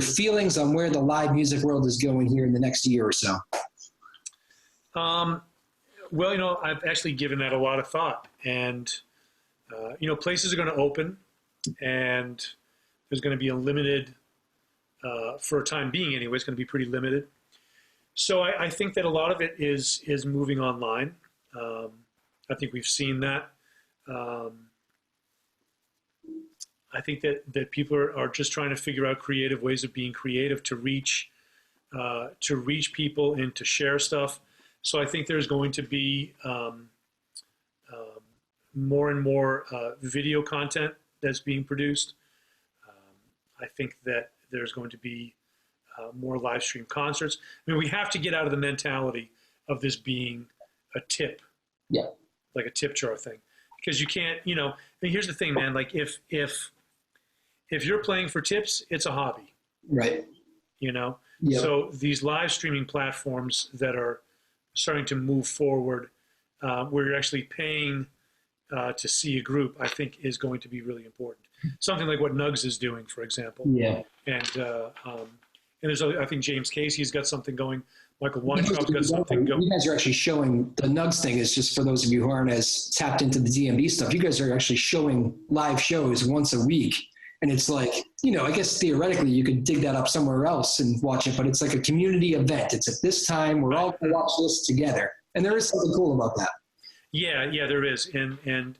feelings on where the live music world is going here in the next year or so. Well, you know, I've actually given that a lot of thought, and you know, places are going to open, and there's going to be a limited, for a time being anyway, it's going to be pretty limited. So I think that a lot of it is moving online. I think we've seen that. I think that people are just trying to figure out creative ways of being creative to reach people and to share stuff. So I think there's going to be more and more video content that's being produced. I think that there's going to be more live stream concerts. I mean, we have to get out of the mentality of this being a tip, like a tip jar thing, because you can't. You know, I mean, here's the thing, man. Like if you're playing for tips, it's a hobby, right? You know. Yep. So these live streaming platforms that are starting to move forward, where you're actually paying to see a group, I think is going to be really important. Something like what Nugs is doing, for example. Yeah. And there's, I think James Casey's got something going. Michael Weintraub's got something going. You guys are actually showing, the Nugs thing is just for those of you who aren't as tapped into the DMB stuff, you guys are actually showing live shows once a week. And it's like, you know, I guess theoretically you could dig that up somewhere else and watch it, but it's like a community event. It's at this time, we're all going to watch this together. And there is something cool about that. Yeah, there is. And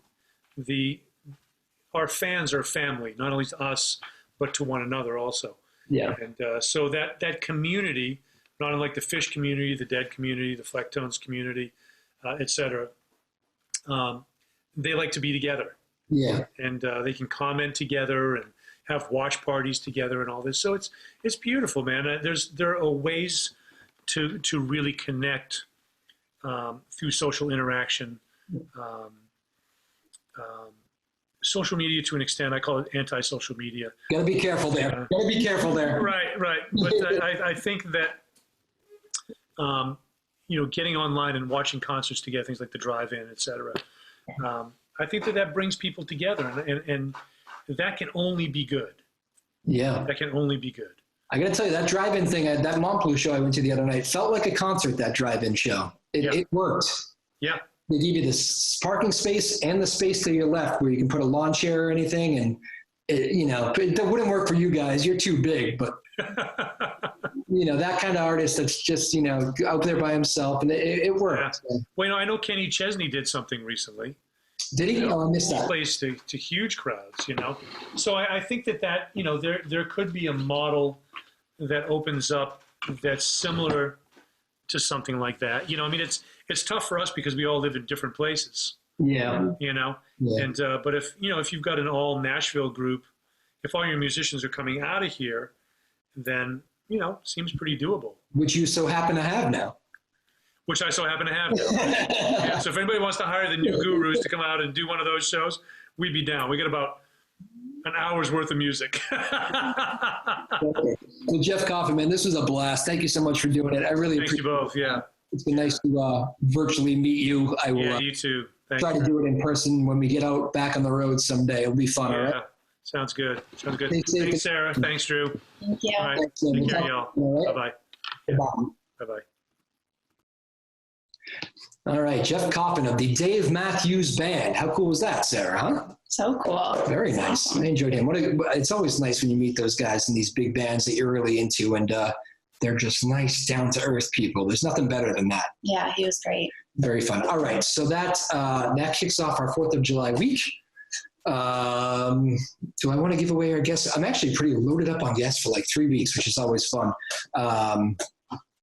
our fans are family, not only to us, but to one another also. Yeah. And so that community, not unlike the Fish community, the Dead community, the Flecktones community, et cetera, they like to be together. Yeah. And they can comment together and have watch parties together and all this. So it's beautiful, man. There are ways to really connect through social interaction. Social media, to an extent, I call it anti-social media. Gotta be careful there. Gotta be careful there. Right. But I think that, getting online and watching concerts together, things like the drive-in, et cetera, I think that brings people together, and that can only be good. Yeah. That can only be good. I got to tell you, that drive-in thing, that Montpellier show I went to the other night, felt like a concert, that drive-in show. It worked. Yeah. They give you this parking space and the space to your left where you can put a lawn chair or anything. And, that wouldn't work for you guys. You're too big. But, that kind of artist that's just, out there by himself. And it worked. Yeah. Well, I know Kenny Chesney did something recently. Did he? Oh, I missed that. He plays to huge crowds, So I think that there could be a model that opens up that's similar to something like that. It's tough for us because we all live in different places. Yeah. Yeah. And but if you've got an all Nashville group, if all your musicians are coming out of here, then seems pretty doable. Which you so happen to have now. Which I so happen to have now. Yeah, so if anybody wants to hire the new gurus to come out and do one of those shows, we'd be down. We got about an hour's worth of music. Well, Jeff Coffin, man, this was a blast. Thank you so much for doing it. I really appreciate it. Thank you both, yeah. It's been nice to virtually meet you. I will you too. try to do it in person when we get out back on the road someday. It'll be fun, all right? Sounds good. Thanks, Sarah. Thanks, Drew. Thank you. All right. Thanks, Take care, y'all. All right. Bye-bye. Yeah. Bye-bye. All right, Jeff Coffin of the Dave Matthews Band. How cool was that, Sarah, huh? So cool. Very nice. I enjoyed him. It's always nice when you meet those guys in these big bands that you're really into, and they're just nice, down-to-earth people. There's nothing better than that. Yeah, he was great. Very fun. All right, so that kicks off our 4th of July week. Do I want to give away our guests? I'm actually pretty loaded up on guests for like 3 weeks, which is always fun.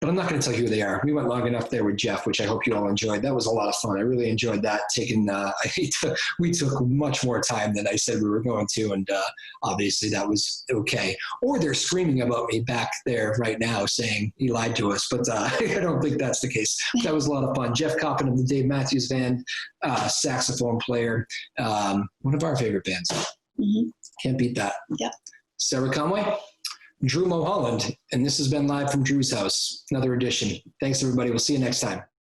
But I'm not going to tell you who they are. We went long enough there with Jeff, which I hope you all enjoyed. That was a lot of fun. I really enjoyed that. We took much more time than I said we were going to, and obviously that was okay. Or they're screaming about me back there right now saying he lied to us, but I don't think that's the case. That was a lot of fun. Jeff Coffin of the Dave Matthews Band, saxophone player, one of our favorite bands. Mm-hmm. Can't beat that. Yep. Sarah Conway. Drew Moholland, and this has been Live from Drew's House, another edition. Thanks, everybody. We'll see you next time.